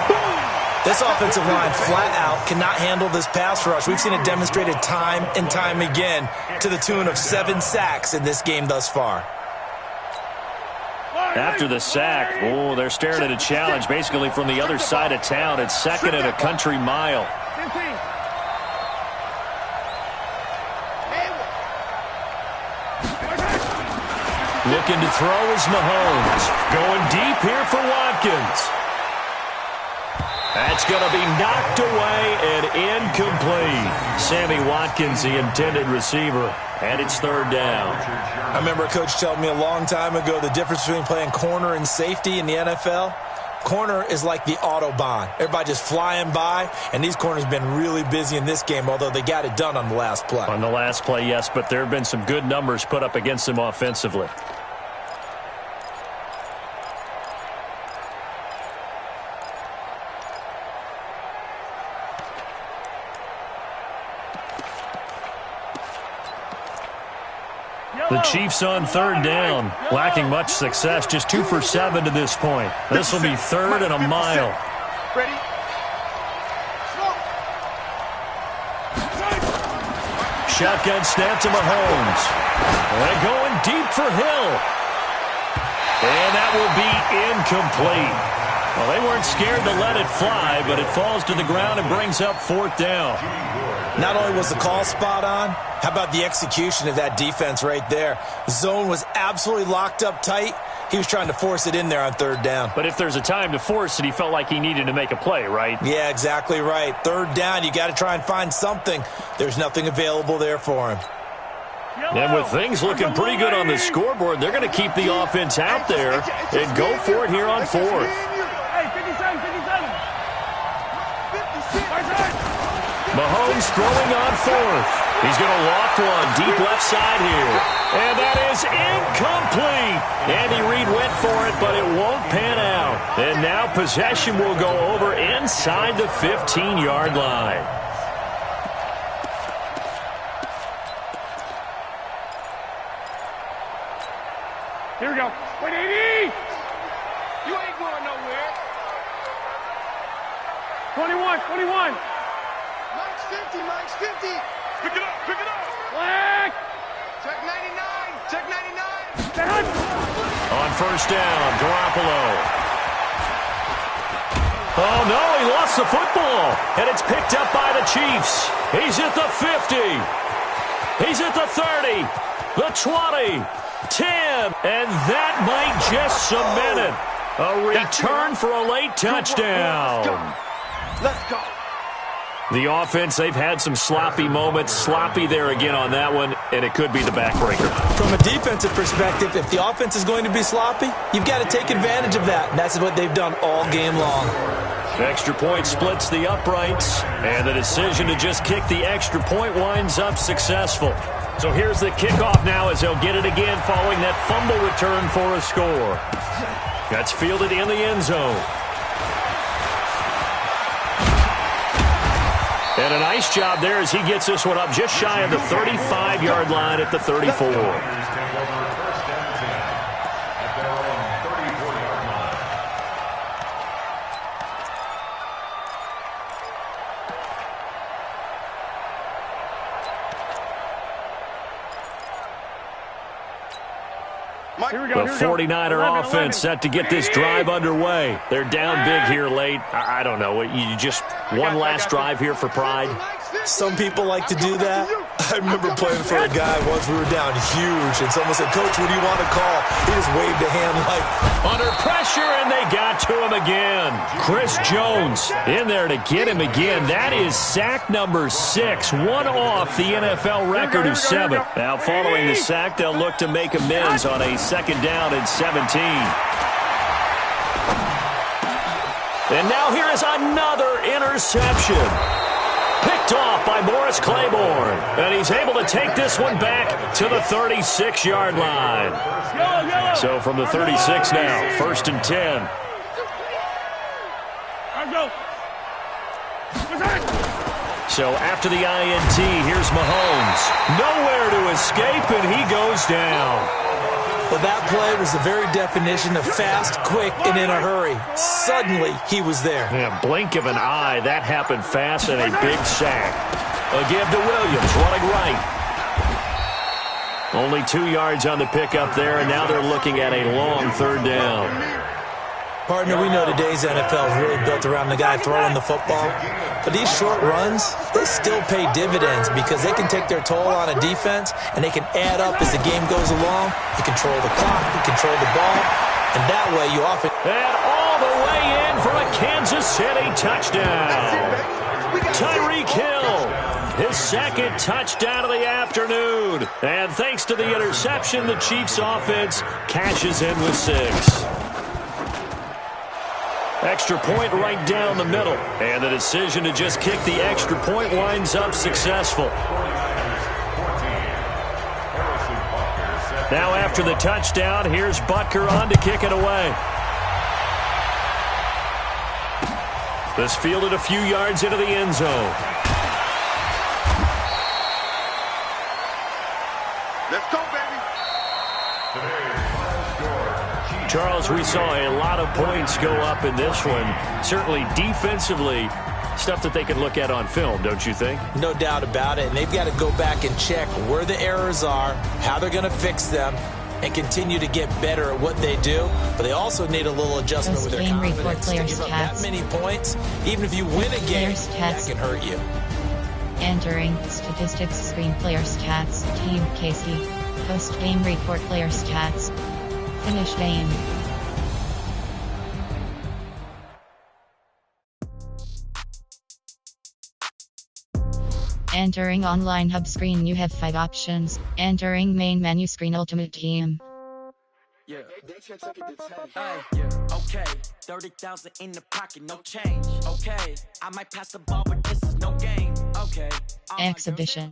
This offensive line flat out cannot handle this pass rush. We've seen it demonstrated time and time again to the tune of 7 sacks in this game thus far. After the sack, they're staring at a challenge basically from the other side of town. It's 2nd and a country mile. Looking to throw is Mahomes. Going deep here for Watkins. That's going to be knocked away and incomplete. Sammy Watkins, the intended receiver, and it's 3rd down. I remember a coach telling me a long time ago the difference between playing corner and safety in the NFL. Corner is like the Autobahn. Everybody just flying by, and these corners have been really busy in this game, although they got it done on the last play. On the last play, yes, but there have been some good numbers put up against them offensively. The Chiefs on third down, lacking much success, just 2 for 7 to this point. This will be 3rd and a mile. Ready? Shotgun snap to Mahomes. They're going deep for Hill. And that will be incomplete. Well, they weren't scared to let it fly, but it falls to the ground and brings up 4th down. Not only was the call spot on, how about the execution of that defense right there? The zone was absolutely locked up tight. He was trying to force it in there on 3rd down. But if there's a time to force it, he felt like he needed to make a play, right? Yeah, exactly right. 3rd down, you got to try and find something. There's nothing available there for him. And with things looking pretty good on the scoreboard, they're going to keep the offense out there and go for it here on 4th. Mahomes throwing on 4th. He's going to loft one deep left side here. And that is incomplete. Andy Reid went for it, but it won't pan out. And now possession will go over inside the 15-yard line. Here we go. Wait, 80! You ain't going nowhere. 21. Mike's 50, Mike's 50. Pick it up, pick it up. Flag! Check 99, check 99. Down! On 1st down, Garoppolo. Oh, no, he lost the football. And it's picked up by the Chiefs. He's at the 50. He's at the 30. The 20. 10. And that might just cement it. A return for a late touchdown. Let's go. The offense, they've had some sloppy moments. Sloppy there again on that one, and it could be the backbreaker. From a defensive perspective, if the offense is going to be sloppy, you've got to take advantage of that, and that's what they've done all game long. Extra point splits the uprights, and the decision to just kick the extra point winds up successful. So here's the kickoff now as they'll get it again following that fumble return for a score. That's fielded in the end zone. And a nice job there as he gets this one up just shy of the 35-yard line at the 34. The 49er offense set to get this drive underway. They're down big here late. I don't know. You just one last drive here for pride? Some people like to do that. I remember playing for a guy once. We were down huge, and someone said, "Coach, what do you want to call?" He just waved a hand like... Under pressure, and they got to him again. Chris Jones in there to get him again. That is sack number 6, one off the NFL record of 7. Now, following the sack, they'll look to make amends on a 2nd down and 17. And now here is another interception. Picked off by Morris Claiborne. And he's able to take this one back to the 36-yard line. So from the 36 now, 1st and 10. So after the INT, here's Mahomes. Nowhere to escape, and he goes down. But that play was the very definition of fast, quick, and in a hurry. Suddenly, he was there. Yeah, blink of an eye. That happened fast and a big sack. A give to Williams, running right. Only 2 yards on the pickup there, and now they're looking at a long 3rd down. Partner, we know today's NFL is really built around the guy throwing the football. But these short runs, they still pay dividends because they can take their toll on a defense, and they can add up as the game goes along. You control the clock, you control the ball, and that way you often... And all the way in for a Kansas City touchdown. Tyreek Hill, his 2nd touchdown of the afternoon. And thanks to the interception, the Chiefs offense cashes in with 6. Extra point right down the middle. And the decision to just kick the extra point winds up successful. Now after the touchdown, here's Butker on to kick it away. This fielded a few yards into the end zone. Let's go, baby. Charles, we saw a lot of points go up in this one. Certainly defensively, stuff that they can look at on film, don't you think? No doubt about it. And they've got to go back and check where the errors are, how they're going to fix them, and continue to get better at what they do. But they also need a little adjustment with their confidence to give up that many points. Even if you win a game, that can hurt you. Entering statistics screen player stats, Team Casey. Post-game report player stats. Finish game. Entering online hub screen, you have 5 options. Entering main menu screen, ultimate team. Yeah, okay, 30,000 in the pocket, no change. Okay, I might pass the ball, but this is no game. Okay, Exhibition.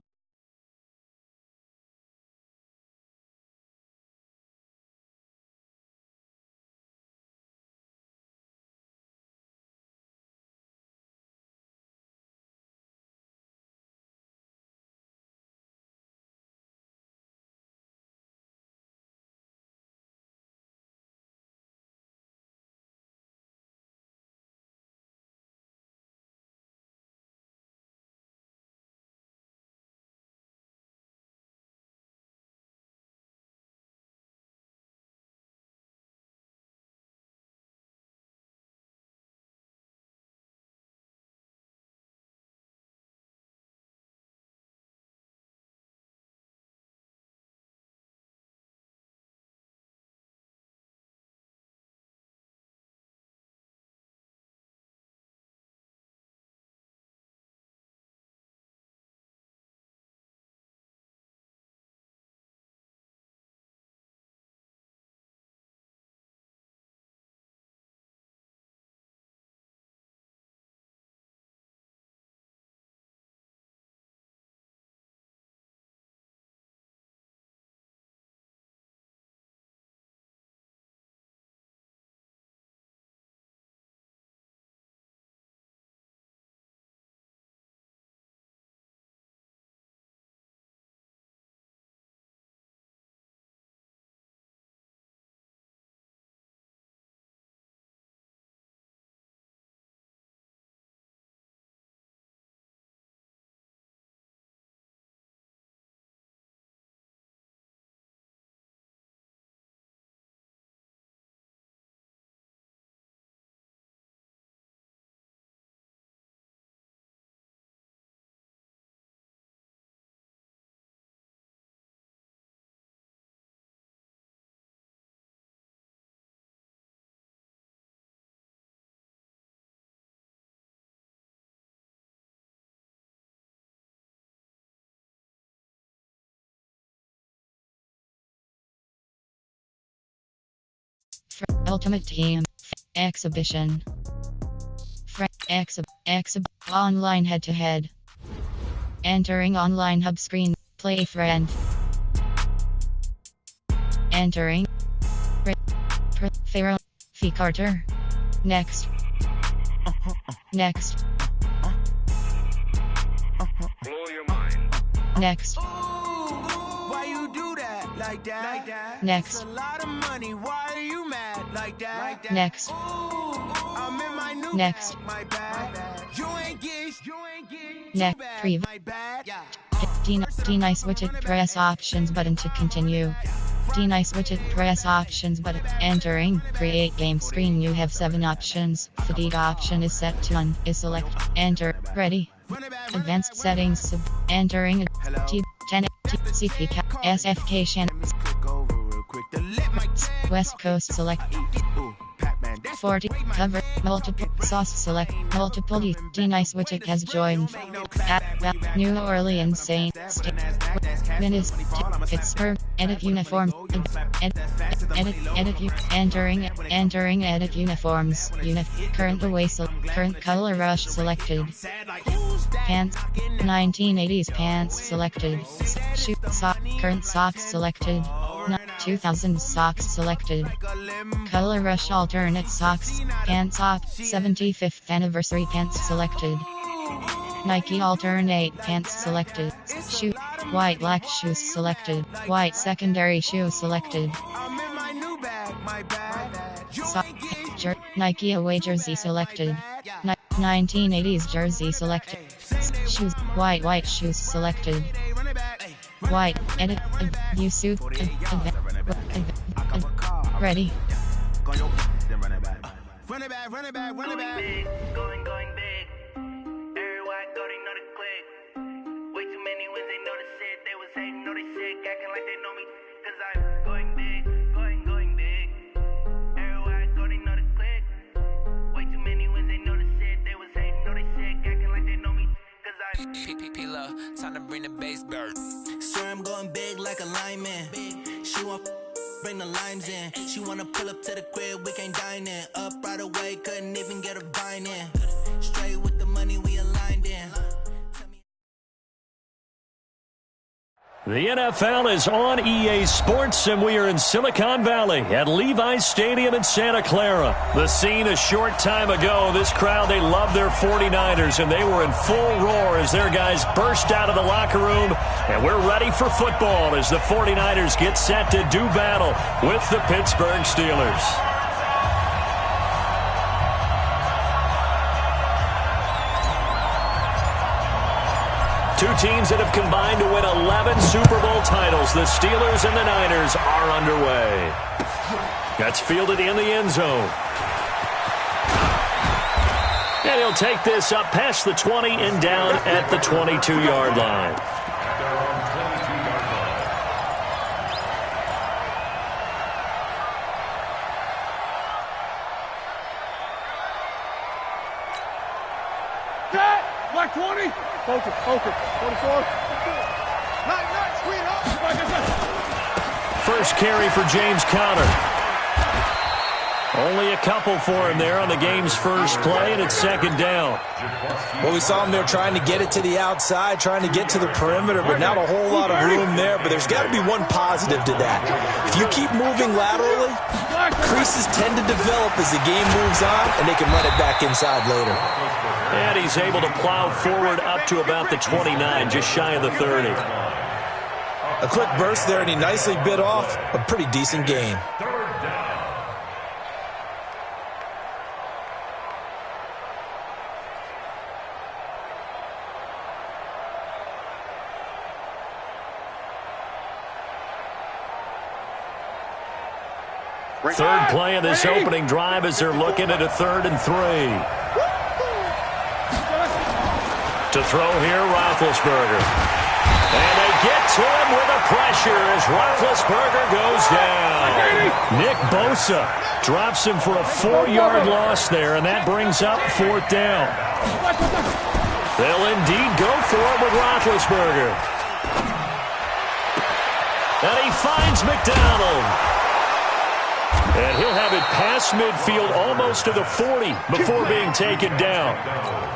Ultimate team. Exhibition. Online head-to-head. Entering online hub screen. Play friend. Entering. Pharaoh. Fee Carter. Next. Next. Blow your mind. Next. why you do that like that? Next. It's a lot of money. Why are you mad like that? Next. I'm in my new Next. bag, my bad. You ain't get. Next. Preview. My bad. Deny switch it, press options button to continue. Deny switch it, press options button. Entering, create game screen. You have 7 options. Fatigue option is set to on. Is select. Enter. Ready. Advanced settings. Entering. T 10 CP SFK channel. West Coast select. 40 cover multiple sauce select multiple deny switch it has joined New Orleans Saint Minutes Pittsburgh edit uniform edit entering edit uniforms current away current color rush selected pants 1980s pants selected shoot sock current socks selected 2000 socks selected. Color Rush alternate socks. Pants op. 75th anniversary pants selected. Nike alternate pants selected. Shoe. White black shoes selected. White secondary shoe selected. Nike away jersey selected. 1980s jersey selected. Shoes. White shoes selected. White edit. View suit. Ready. Run it back. Going big. Everywhere I go, they know the click. Way too many wins, they know the shit. They was hating, know they sick, acting like they know me. Cause I'm going big. Everywhere I go, they know the click. Way too many wins, they know the shit. They was hating, know they sick, acting like they know me. Cause I'm P-P-P-Love, time to bring the bass bird. Swear I'm going big like a lineman. She want bring the limes in. She wanna pull up to the crib, we can't dine in. Up right away, couldn't even get a vine in. Straight with the money, we aligned in. The NFL is on EA Sports, and we are in Silicon Valley at Levi's Stadium in Santa Clara. The scene a short time ago, this crowd, they love their 49ers, and they were in full roar as their guys burst out of the locker room. And we're ready for football as the 49ers get set to do battle with the Pittsburgh Steelers. Two teams that have combined to win 11 Super Bowl titles. The Steelers and the Niners are underway. That's fielded in the end zone. And he'll take this up past the 20 and down at the 22-yard line. Black 20. Focus. 24. Nice, sweetheart. First carry for James Conner. Only a couple for him there on the game's first play, and it's second down. Well, we saw him there trying to get it to the outside, trying to get to the perimeter, but not a whole lot of room there. But there's got to be one positive to that. If you keep moving laterally, creases tend to develop as the game moves on, and they can run it back inside later. And he's able to plow forward up to about the 29, just shy of the 30. A quick burst there, and he nicely bit off a pretty decent gain. Third play of this opening drive as they're looking at a 3rd and 3. To throw here, Roethlisberger. And they get to him with the pressure as Roethlisberger goes down. Nick Bosa drops him for a 4-yard loss there, and that brings up 4th down. They'll indeed go for it with Roethlisberger. And he finds McDonald. And he'll have it past midfield almost to the 40 before being taken down.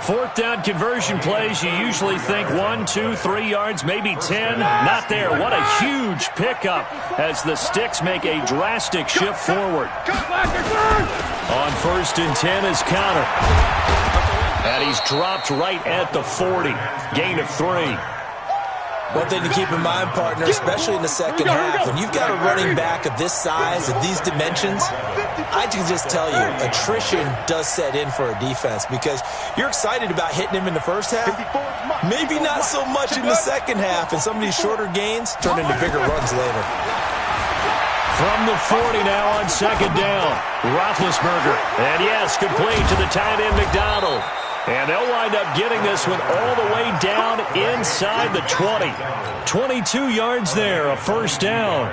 4th down conversion plays, you usually think 1, 2, 3 yards, maybe 10. Not there. What a huge pickup as the Sticks make a drastic shift forward. On 1st and 10 is Conner. And he's dropped right at the 40. Gain of 3. One thing to keep in mind, partner, especially in the second half, when you've got a running back of this size, of these dimensions, I can just tell you, attrition does set in for a defense because you're excited about hitting him in the first half, maybe not so much in the second half, and some of these shorter gains turn into bigger runs later. From the 40 now on 2nd down, Roethlisberger, and yes, complete to the tight end McDonald. And they'll wind up getting this one all the way down inside the 20. 22 yards there, a 1st down.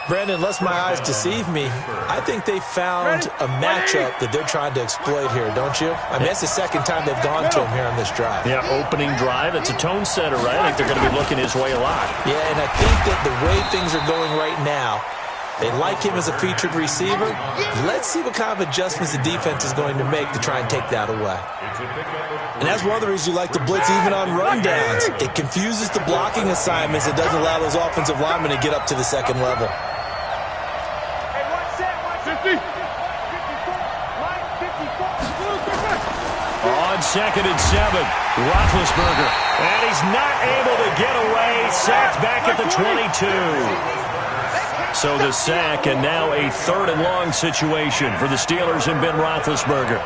Brandon, unless my eyes deceive me, I think they found a matchup that they're trying to exploit here, don't you? I mean, that's the second time they've gone to him here on this drive. Yeah, opening drive. It's a tone setter, right? I think they're going to be looking his way a lot. Yeah, and I think that the way things are going right now, they like him as a featured receiver. Let's see what kind of adjustments the defense is going to make to try and take that away. And that's one of the reasons you like to blitz even on rundowns. It confuses the blocking assignments. It doesn't allow those offensive linemen to get up to the second level. On 2nd and 7, Roethlisberger. And he's not able to get away. Sacked back at the 22. So the sack, and now a 3rd and long situation for the Steelers and Ben Roethlisberger.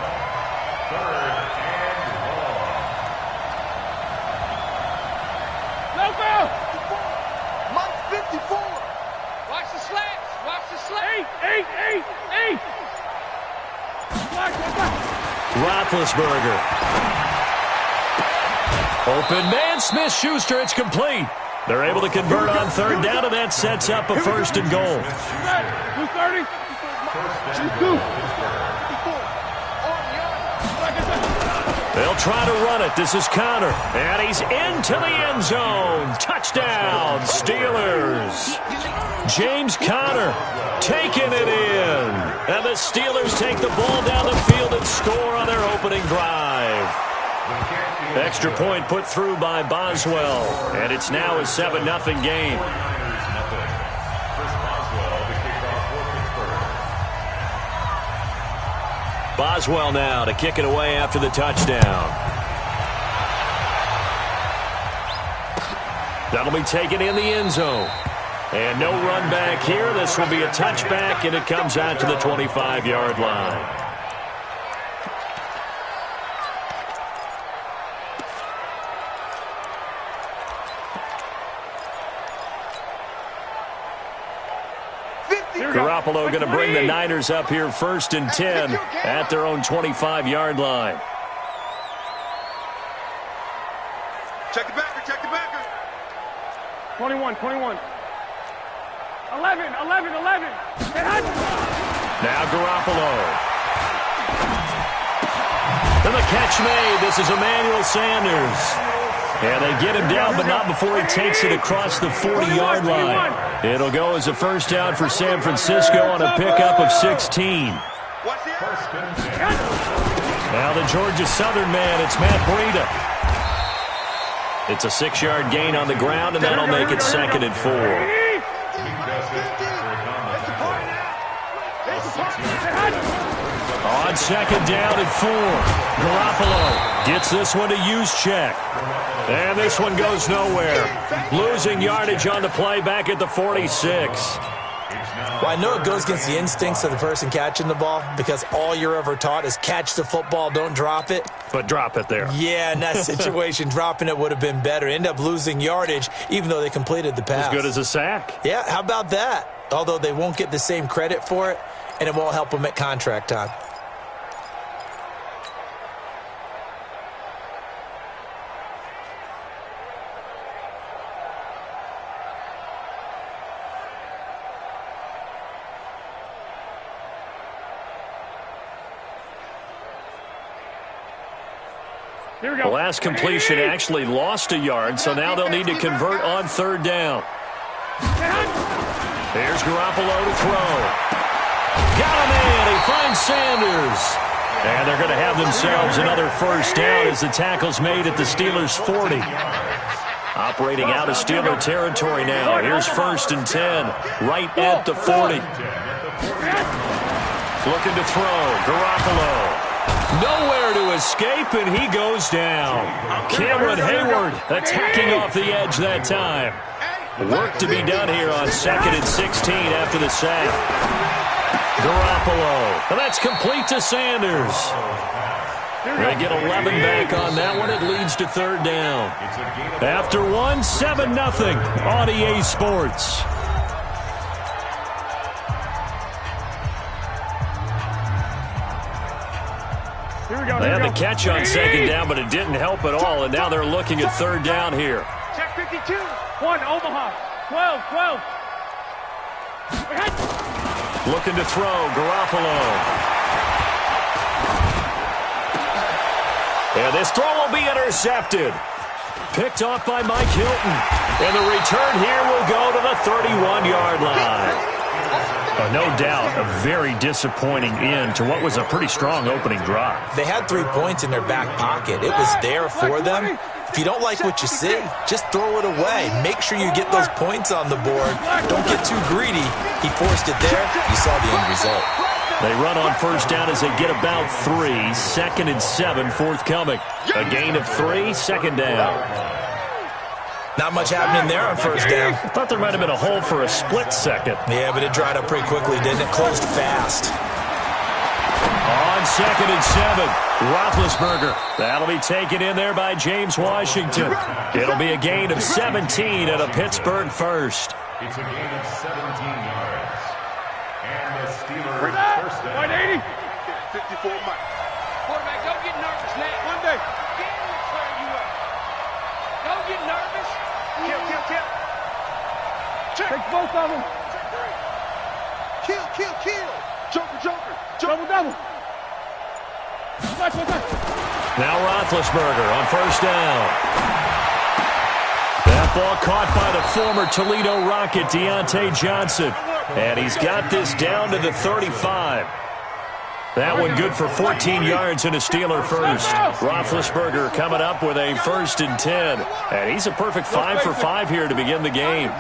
Roethlisberger. Open man, Smith-Schuster, it's complete. They're able to convert on 3rd down, and that sets up a 1st and goal. 230. They'll try to run it. This is Connor, and he's into the end zone. Touchdown, Steelers. James Conner taking it in. And the Steelers take the ball down the field and score on their opening drive. Extra point put through by Boswell, and it's now a 7-0 game. Boswell now to kick it away after the touchdown. That'll be taken in the end zone. And no run back here. This will be a touchback, and it comes out to the 25-yard line. Garoppolo going to bring the Niners up here 1st and 10 at their own 25-yard line. Check the backer, check the backer. 21. 11. Now Garoppolo. And the catch made. This is Emmanuel Sanders. And they get him down, but not before he takes it across the 40-yard line. It'll go as a 1st down for San Francisco on a pickup of 16. Now the Georgia Southern man, it's Matt Breida. It's a 6-yard gain on the ground, and that'll make it 2nd and 4. On 2nd down and 4, Garoppolo gets this one to Juszczyk. And this one goes nowhere. Losing yardage on the play back at the 46. Well, I know it goes against the instincts of the person catching the ball because all you're ever taught is catch the football, don't drop it. But drop it there. Yeah, in that situation, dropping it would have been better. End up losing yardage even though they completed the pass. As good as a sack. Yeah, how about that? Although they won't get the same credit for it, and it won't help them at contract time. The last completion actually lost a yard, so now they'll need to convert on 3rd down. Here's Garoppolo to throw. Got him in. He finds Sanders. And they're going to have themselves another 1st down as the tackle's made at the Steelers' 40. Operating out of Steeler territory now. Here's 1st and 10, right at the 40. Looking to throw. Garoppolo. Nowhere to escape, and he goes down. Cameron Hayward attacking off the edge that time. Work to be done here on 2nd and 16 after the sack. Garoppolo. And that's complete to Sanders. They get 11 back on that one. It leads to 3rd down. After one, 7-0 on EA Sports. They had the catch on 2nd down, but it didn't help at all, and now they're looking at 3rd down here. Check 52. 1, Omaha. 12. Looking to throw, Garoppolo. And this throw will be intercepted. Picked off by Mike Hilton. And the return here will go to the 31-yard line. No doubt a very disappointing end to what was a pretty strong opening drive. They had 3 points in their back pocket. It was there for them. If you don't like what you see, just throw it away. Make sure you get those points on the board. Don't get too greedy. He forced it there. You saw the end result. They run on first down as they get about 3. 2nd and 7 forthcoming. A gain of 3, 2nd down. Not much happening there on first down. I thought there might have been a hole for a split second. Yeah, but it dried up pretty quickly, didn't it? Closed fast. On 2nd and 7, Roethlisberger. That'll be taken in there by James Washington. It'll be a gain of 17 and a Pittsburgh first. It's a gain of 17 yards. And the Steelers first down. 180. 54 Mike. Quarterback, don't get nervous now. One day. Get him and turn you up. Don't get nervous. Kill. Check. Take both of them. Kill. Joker. Double. Watch. Now Roethlisberger on first down. That ball caught by the former Toledo Rocket, Deontay Johnson. And he's got this down to the 35. That one good for 14 yards and a Steeler first. Roethlisberger coming up with a 1st and 10. And he's a perfect 5 for 5 here to begin the game.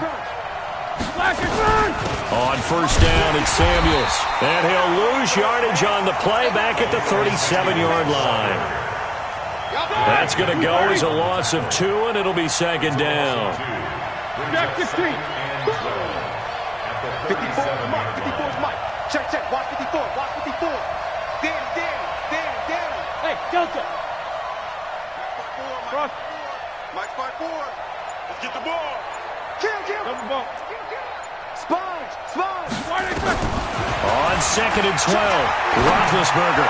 On first down, it's Samuels. And he'll lose yardage on the play back at the 37-yard line. That's going to go as a loss of 2, and it'll be 2nd down. Back 15. 54 is Mike. Check. Watch 54. Danny. Hey, Delta. Cross. Mike 5-4. Let's get the ball. Kill. Double ball. Sponge. Why they touch? On 2nd and 12, Roethlisberger.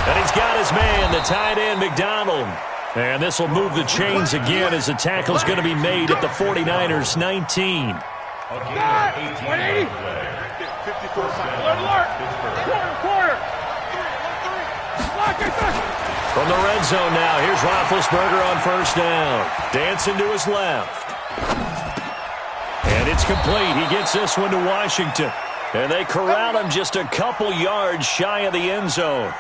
And he's got his man, the tight end, McDonald. And this will move the chains again as the tackle's going to be made at the 49ers' 19. 180. 54 Alert. Quarter. Lock it. From the red zone now, here's Roethlisberger on first down. Dancing to his left. And it's complete. He gets this one to Washington. And they corral him just a couple yards shy of the end zone.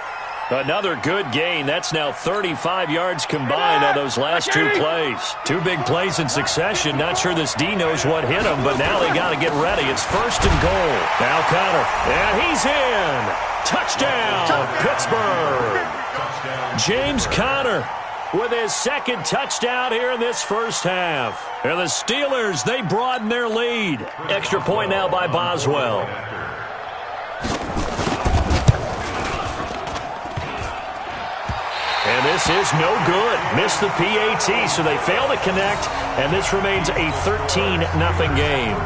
Another good gain. That's now 35 yards combined on those last 2 plays. 2 big plays in succession. Not sure this D knows what hit him, but now they got to get ready. It's 1st and goal. Now Connor. And he's in. Touchdown, Pittsburgh. James Conner with his 2nd touchdown here in this first half. And the Steelers, they broaden their lead. Extra point now by Boswell. And this is no good. Missed the PAT, so they fail to connect, and this remains a 13-0 game.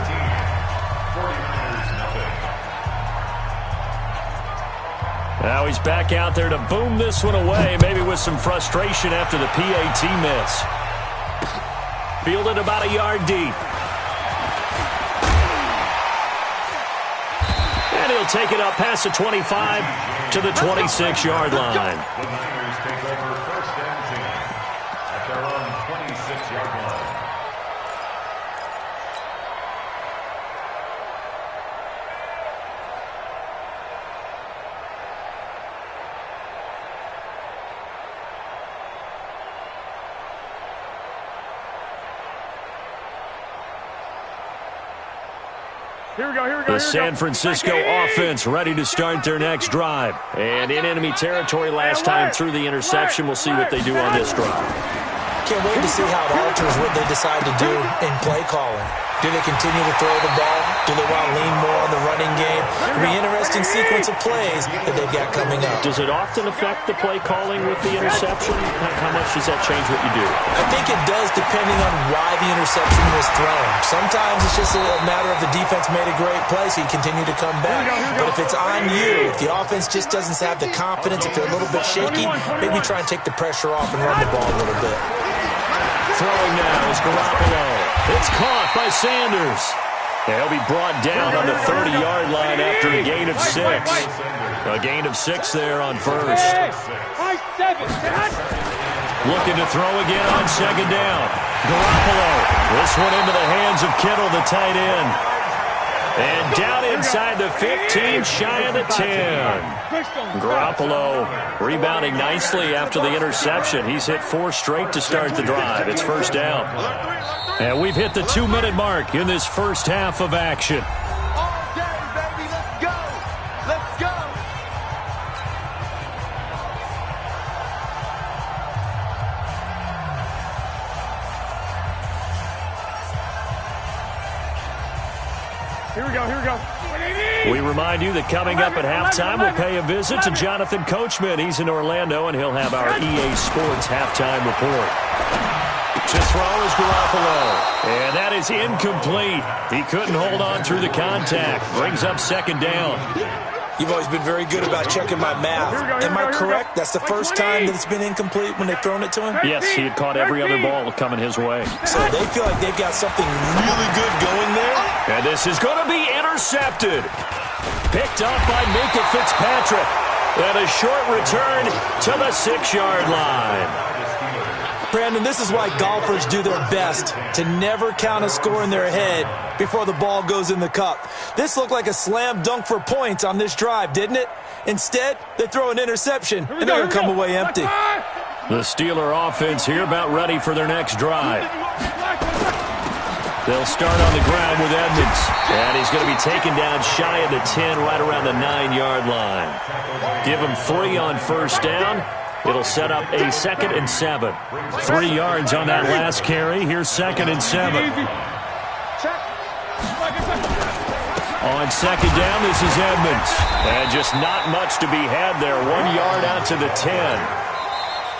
Now he's back out there to boom this one away, maybe with some frustration after the PAT miss. Fielded about a yard deep. And he'll take it up past the 25 to the 26-yard line. The Niners take over 1st and 10 at their own 26-yard line. Here we go. The San Francisco offense ready to start their next drive. And in enemy territory last time through the interception. We'll see what they do on this drive. Can't wait to see how it alters what they decide to do in play calling. Do they continue to throw the ball? Do they want to lean more on the running game? It'll be an interesting sequence of plays that they've got coming up. Does it often affect the play calling with the interception? How much does that change what you do? I think it does depending on why the interception was thrown. Sometimes it's just a matter of the defense made a great play, so you continue to come back. But if it's on you, if the offense just doesn't have the confidence, if they're a little bit shaky, maybe try and take the pressure off and run the ball a little bit. Throwing now is Garoppolo. It's caught by Sanders. He'll be brought down on the 30-yard line after a gain of 6. A gain of 6 there on first. Looking to throw again on 2nd down. Garoppolo. This one into the hands of Kittle, the tight end. And down inside the 15, shy of the 10. Garoppolo rebounding nicely after the interception. He's hit 4 straight to start the drive. It's 1st down. And we've hit the 2-minute mark in this first half of action. All day, baby. Let's go. Here we go. We remind you that coming up at halftime, we'll pay a visit to Jonathan Coachman. He's in Orlando, and he'll have our EA Sports halftime report. To throw is Garoppolo, and that is incomplete. He couldn't hold on through the contact. Brings up second down. You've always been very good about checking my math. Am I correct? That's the first time that it's been incomplete when they've thrown it to him? Yes, he had caught every other ball coming his way. So they feel like they've got something really good going there? And this is going to be intercepted. Picked up by Minkah Fitzpatrick. And a short return to the 6-yard line. Brandon, this is why golfers do their best to never count a score in their head before the ball goes in the cup. This looked like a slam dunk for points on this drive, didn't it? Instead, they throw an interception, and they're going to come away empty. The Steeler offense here about ready for their next drive. They'll start on the ground with Edmonds. And he's going to be taken down shy of the 10, right around the 9-yard line. Give him 3 on first down. It'll set up a 2nd and 7. 3 yards on that last carry. Here's 2nd and 7. On second down, this is Edmonds. And just not much to be had there. 1 yard out to the 10.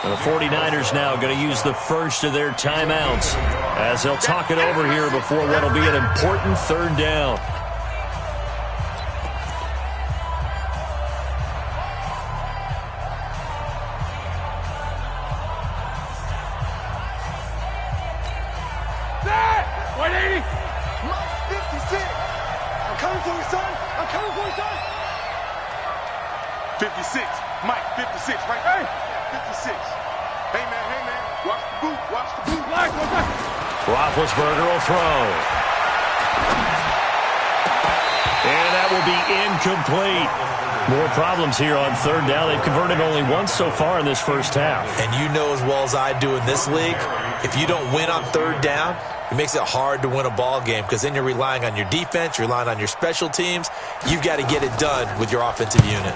And the 49ers now going to use the first of their timeouts as they'll talk it over here before what will be an important 3rd down. Roethlisberger will throw. And that will be incomplete. More problems here on 3rd down. They've converted only once so far in this first half. And you know as well as I do in this league, if you don't win on 3rd down, it makes it hard to win a ball game because then you're relying on your defense, you're relying on your special teams. You've got to get it done with your offensive unit.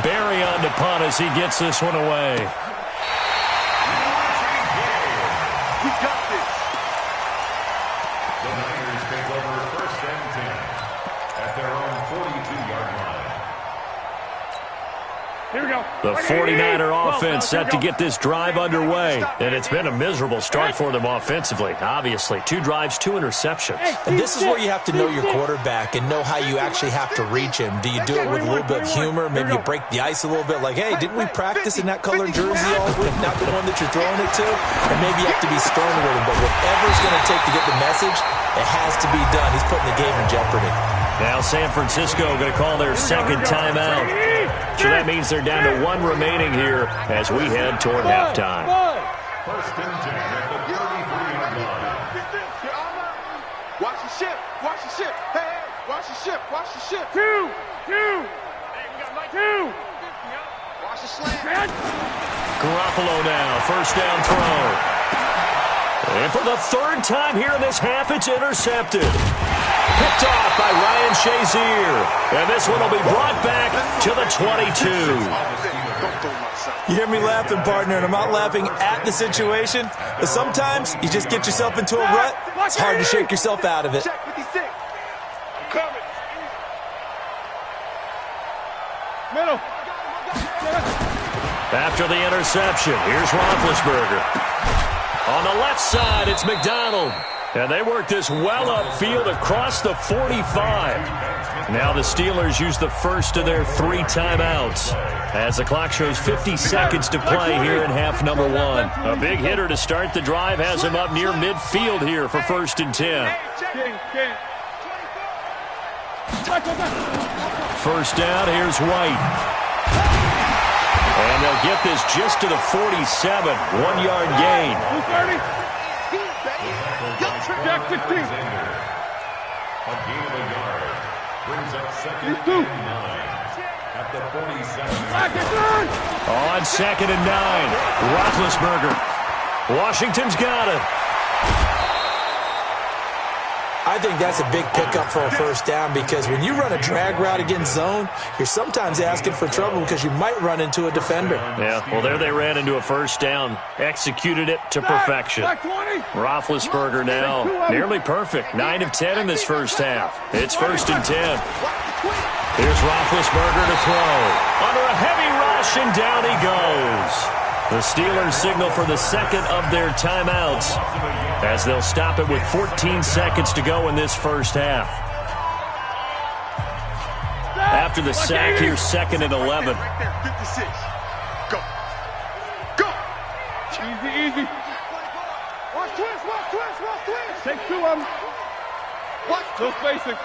Barry on to punt as he gets this one away. We got this. The Niners take over 1st and 10 at their own 42-yard line. Here we go. The 49er offense set to get this drive underway. And it's been a miserable start for them offensively. Obviously, 2 drives, 2 interceptions. And this is where you have to know your quarterback and know how you actually have to reach him. Do you do it with a little bit of humor? Maybe you break the ice a little bit like, hey, didn't we practice in that color jersey all week? Not the one that you're throwing it to? Or maybe you have to be stern with him. But whatever it's going to take to get the message, it has to be done. He's putting the game in jeopardy. Now San Francisco going to call their 2nd timeout. So that means they're down to 1 remaining here as we head toward halftime. 1st and 10 at the 33-yard line. Watch the ship. Watch the ship. Hey, watch the ship. Watch the ship. 2. Watch the slant. Garoppolo now, 1st down throw. And for the 3rd time here in this half, it's intercepted. Picked off by Ryan Shazier. And this one will be brought back to the 22. You hear me laughing, partner, and I'm not laughing at the situation. But sometimes you just get yourself into a rut. It's hard to shake yourself out of it. Check 56. I'm coming. Middle. After the interception, here's Roethlisberger. On the left side, it's McDonald. And they work this well upfield across the 45. Now the Steelers use the first of their 3 timeouts as the clock shows 50 seconds to play here in half number 1. A big hitter to start the drive has him up near midfield here for 1st and 10. 1st down, here's White. And they'll get this just to the 47, 1-yard gain. Jack 16. A gain of a yard. Brings up 2nd and 9 at the 47. On 2nd and 9, Roethlisberger. Washington's got it. I think that's a big pickup for a first down because when you run a drag route against zone, you're sometimes asking for trouble because you might run into a defender. Yeah, well, there they ran into a first down. Executed it to perfection. Roethlisberger now nearly perfect. 9 of 10 in this first half. It's 1st and 10. Here's Roethlisberger to throw. Under a heavy rush, and down he goes. The Steelers signal for the second of their timeouts as they'll stop it with 14 seconds to go in this first half. After the sack, here's 2nd and 11. 56. Go. Go. Easy. Watch twist. Take 2 of them. Watch. No spacing.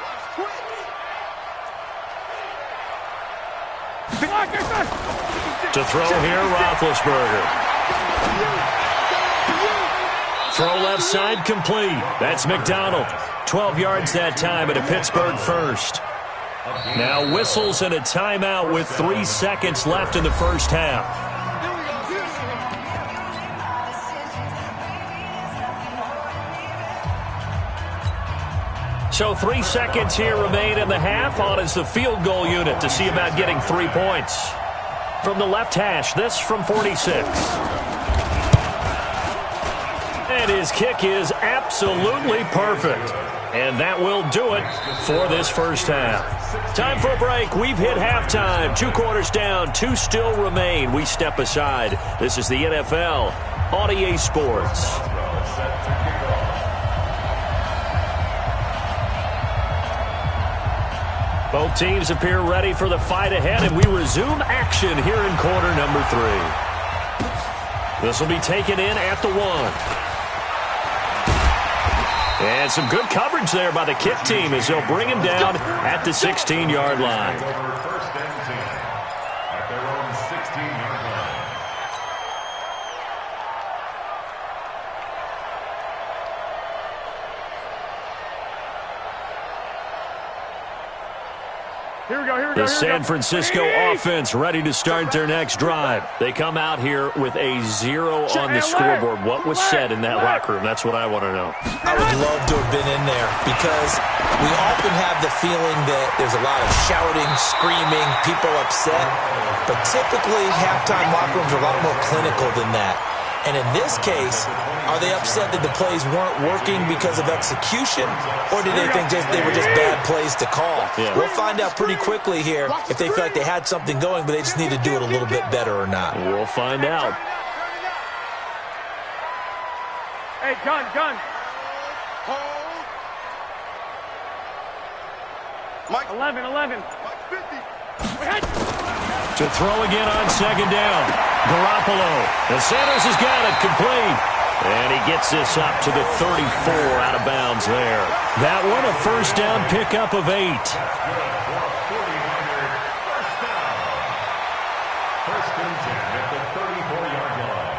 To throw here, Roethlisberger. Throw left side complete. That's McDonald. 12 yards that time at a Pittsburgh first. Now whistles and a timeout with 3 seconds left in the first half. So 3 seconds here remain in the half. On is the field goal unit to see about getting 3 points. From the left hash, this from 46. And his kick is absolutely perfect. And that will do it for this first half. Time for a break. We've hit halftime. 2 quarters down, 2 still remain. We step aside. This is the NFL on EA Sports. Both teams appear ready for the fight ahead, and we resume action here in quarter number 3. This will be taken in at the 1. And some good coverage there by the kick team as they'll bring him down at the 16-yard line. 1st and 10 at their own 16-yard line. Here we go. The San Francisco offense ready to start their next drive. They come out here with a 0 on the scoreboard. What was said in that locker room? That's what I want to know. I would love to have been in there because we often have the feeling that there's a lot of shouting, screaming, people upset. But typically, halftime locker rooms are a lot more clinical than that. And in this case, are they upset that the plays weren't working because of execution, or did they think they were just bad plays to call? Yeah. We'll find out pretty quickly here if they feel like they had something going, but they just need to do it a little bit better or not. We'll find out. Hey, gun. Hold. Mike. 11. Mike 50. To throw again on 2nd down. Garoppolo. And Sanders has got it complete. And he gets this up to the 34 out of bounds there. That one a first down pickup of 8. 1st and 10 at the 34-yard line.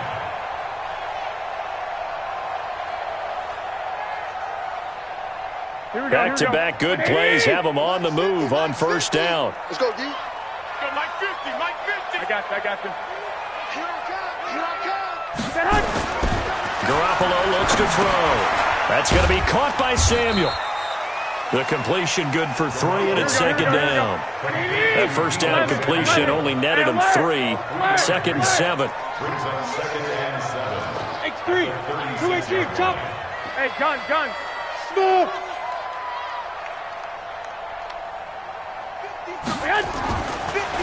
Here we go. Back-to-back good plays have them on the move on 1st down. Let's go, D. Go, Mike 50. I got you. Here I come. Garoppolo looks to throw. That's going to be caught by Samuel. The completion good for 3, and it's 2nd down. That first down completion only netted him 3. 2nd and 7. Brings up 2nd and 7. X3. 2 chop. Hey, gun. Small.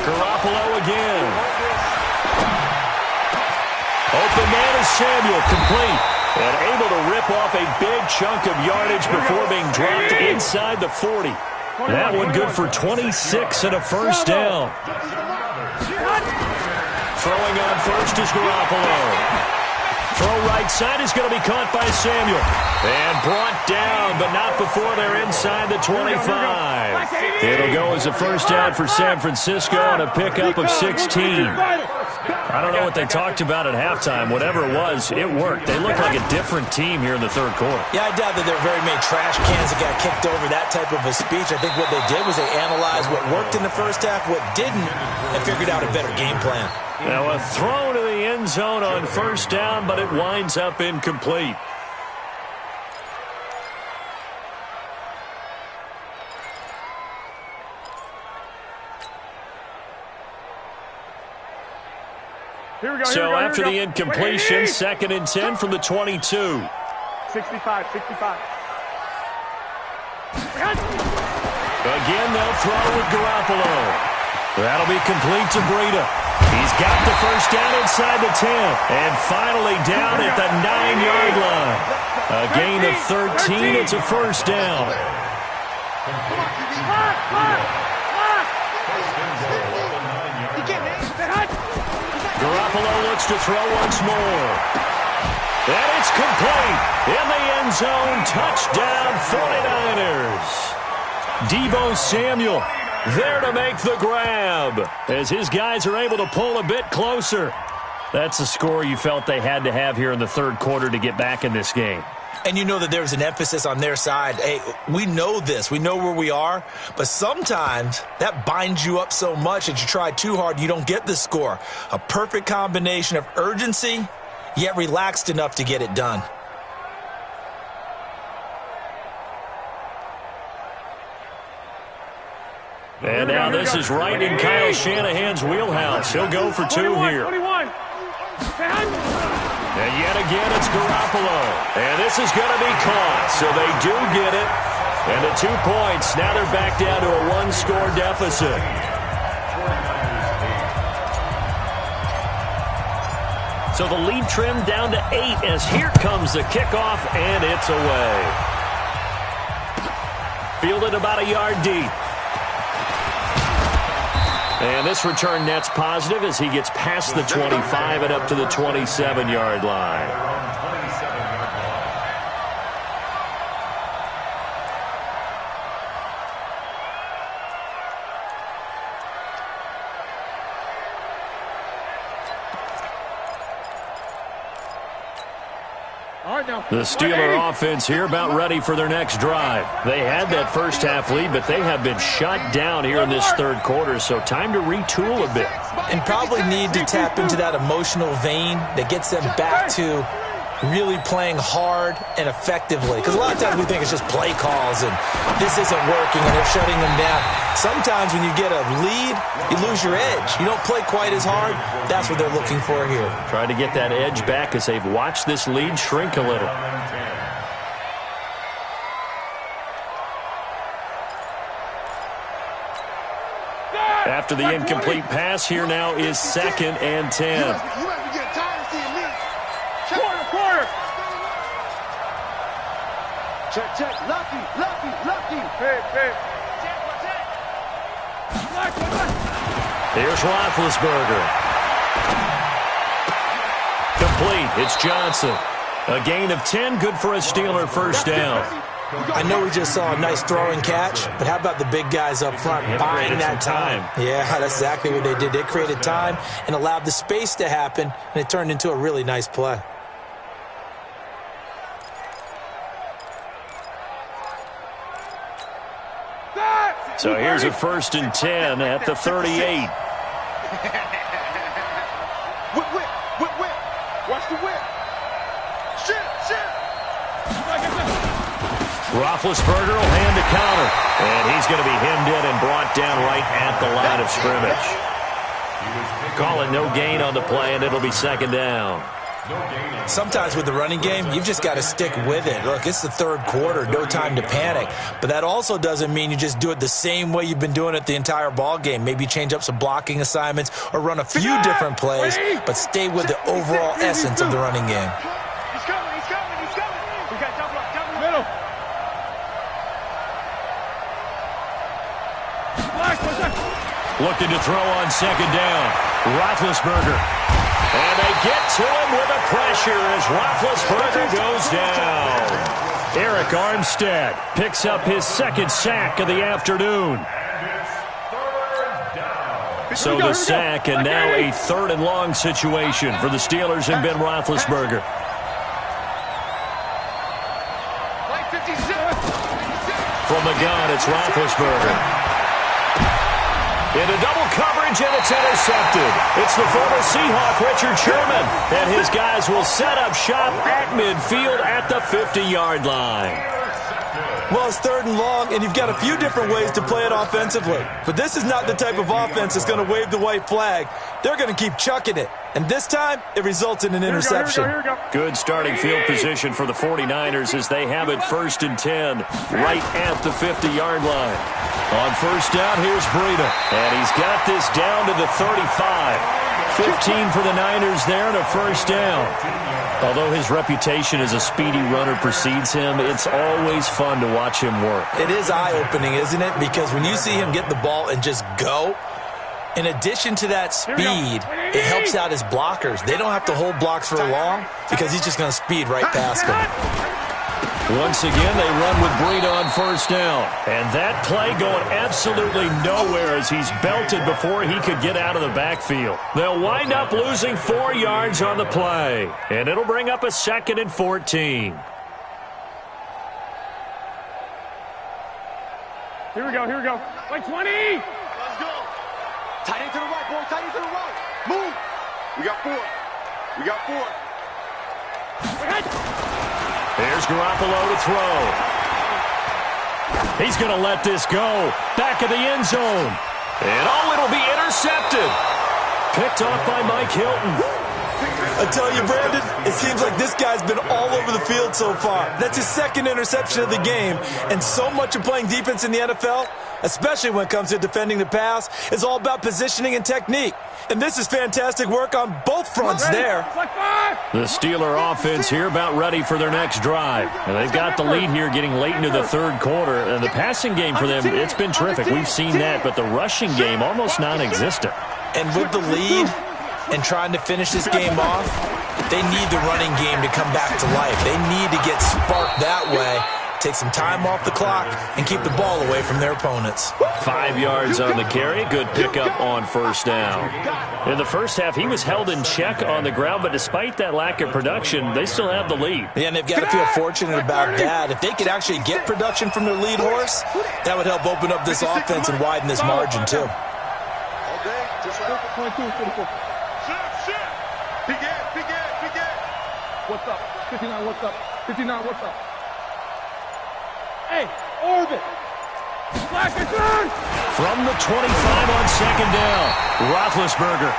Garoppolo again. Open man is Samuel, complete. And able to rip off a big chunk of yardage before being dropped inside the 40. That one good for 26 and a first down. Throwing on first is Garoppolo. Throw right side is going to be caught by Samuel. And brought down, but not before they're inside the 25. It'll go as a first down for San Francisco and a pickup of 16. I don't know what they talked about at halftime. Whatever it was, it worked. They look like a different team here in the 3rd quarter. Yeah, I doubt that there are very many trash cans that got kicked over, that type of a speech. I think what they did was they analyzed what worked in the first half, what didn't, and figured out a better game plan. Now a throw to the end zone on 1st down, but it winds up incomplete. So after the incompletion, 2nd and 10 from the 22. 65. Again, they'll throw with Garoppolo. That'll be complete to Breida. He's got the first down inside the 10. And finally down at the 9-yard line. A gain of 13. It's a first down. Garoppolo looks to throw once more. And it's complete. In the end zone. Touchdown 49ers. Deebo Samuel there to make the grab as his guys are able to pull a bit closer. That's a score you felt they had to have here in the third quarter to get back in this game. And you know that there's an emphasis on their side. Hey, we know this. We know where we are. But sometimes that binds you up so much that you try too hard, you don't get the score. A perfect combination of urgency, yet relaxed enough to get it done. And now this is right in Kyle Shanahan's wheelhouse. He'll go for 2 here. And yet again, it's Garoppolo. And this is going to be caught. So they do get it. And the 2 points. Now they're back down to a 1-score deficit. So the lead trimmed down to 8 as here comes the kickoff, and it's away. Fielded about a yard deep. And this return net's positive as he gets past the 25 and up to the 27-yard line. The Steeler offense here about ready for their next drive. They had that first half lead, but they have been shut down here in this third quarter, so time to retool a bit. And probably need to tap into that emotional vein that gets them back to really playing hard and effectively. Because a lot of times we think it's just play calls and this isn't working and they're shutting them down. Sometimes when you get a lead, you lose your edge. You don't play quite as hard. That's what they're looking for here. Try to get that edge back as they've watched this lead shrink a little. After the incomplete pass, here now is 2nd and 10. Check. Lucky. Hey. Here's Roethlisberger. Complete. It's Johnson. A gain of 10, good for a Steeler first down. I know we just saw a nice throwing catch, but how about the big guys up front buying that time? Yeah, that's exactly what they did. They created time and allowed the space to happen, and it turned into a really nice play. So here's a 1st and 10 at the 38. Whip. Watch the whip. Shit. Roethlisberger will hand the counter. And he's going to be hemmed in and brought down right at the line of scrimmage. Call it no gain on the play, and it'll be 2nd down. Sometimes with the running game, you've just got to stick with it. Look, it's the third quarter, no time to panic. But that also doesn't mean you just do it the same way you've been doing it the entire ball game. Maybe change up some blocking assignments or run a few different plays, but stay with the overall essence of the running game. He's coming. We got double middle. Looking to throw on 2nd down. Roethlisberger. And they get to him with the pressure as Roethlisberger goes down. Eric Armstead picks up his 2nd sack of the afternoon. So the sack, and now a 3rd and long situation for the Steelers and Ben Roethlisberger. From the gun, it's Roethlisberger. Into double coverage, and it's intercepted. It's the former Seahawk, Richard Sherman. And his guys will set up shop at midfield at the 50-yard line. Well, it's 3rd and long, and you've got a few different ways to play it offensively. But this is not the type of offense that's going to wave the white flag. They're going to keep chucking it. And this time, it results in an interception. Here we go. Good starting field position for the 49ers as they have it 1st and 10, right at the 50-yard line. On first down, here's Breida. And he's got this down to the 35. 15 for the Niners there and a first down. Although his reputation as a speedy runner precedes him, it's always fun to watch him work. It is eye-opening, isn't it? Because when you see him get the ball and just go, in addition to that speed, it helps out his blockers. They don't have to hold blocks for long because he's just going to speed right past them. Once again, they run with Breida on first down. And that play going absolutely nowhere as he's belted before he could get out of the backfield. They'll wind up losing 4 yards on the play. And it'll bring up a 2nd and 14. Here we go. Like 20. Let's go. Tight end to the right, boy. Tight end to the right. Move. We got 4. Here's Garoppolo to throw. He's going to let this go. Back of the end zone. And it'll be intercepted. Picked off by Mike Hilton. I tell you, Brandon, it seems like this guy's been all over the field so far. That's his 2nd interception of the game. And so much of playing defense in the NFL, especially when it comes to defending the pass, is all about positioning and technique. And this is fantastic work on both fronts there. The Steeler offense here about ready for their next drive. And they've got the lead here getting late into the 3rd quarter. And the passing game for them, it's been terrific. We've seen that, but the rushing game almost non-existent. And with the lead and trying to finish this game off, they need the running game to come back to life. They need to get sparked that way, take some time off the clock, and keep the ball away from their opponents. 5 yards on the carry. Good pickup on first down. In the first half, he was held in check on the ground, but despite that lack of production, they still have the lead. Yeah, and they've got to feel fortunate about that. If they could actually get production from their lead horse, that would help open up this offense and widen this margin, too. All day, just like 22, 24. Big Ed. What's up? 59, what's up? 59, what's up? Hey, orbit. Black and turn. From the 25 on 2nd down, Roethlisberger.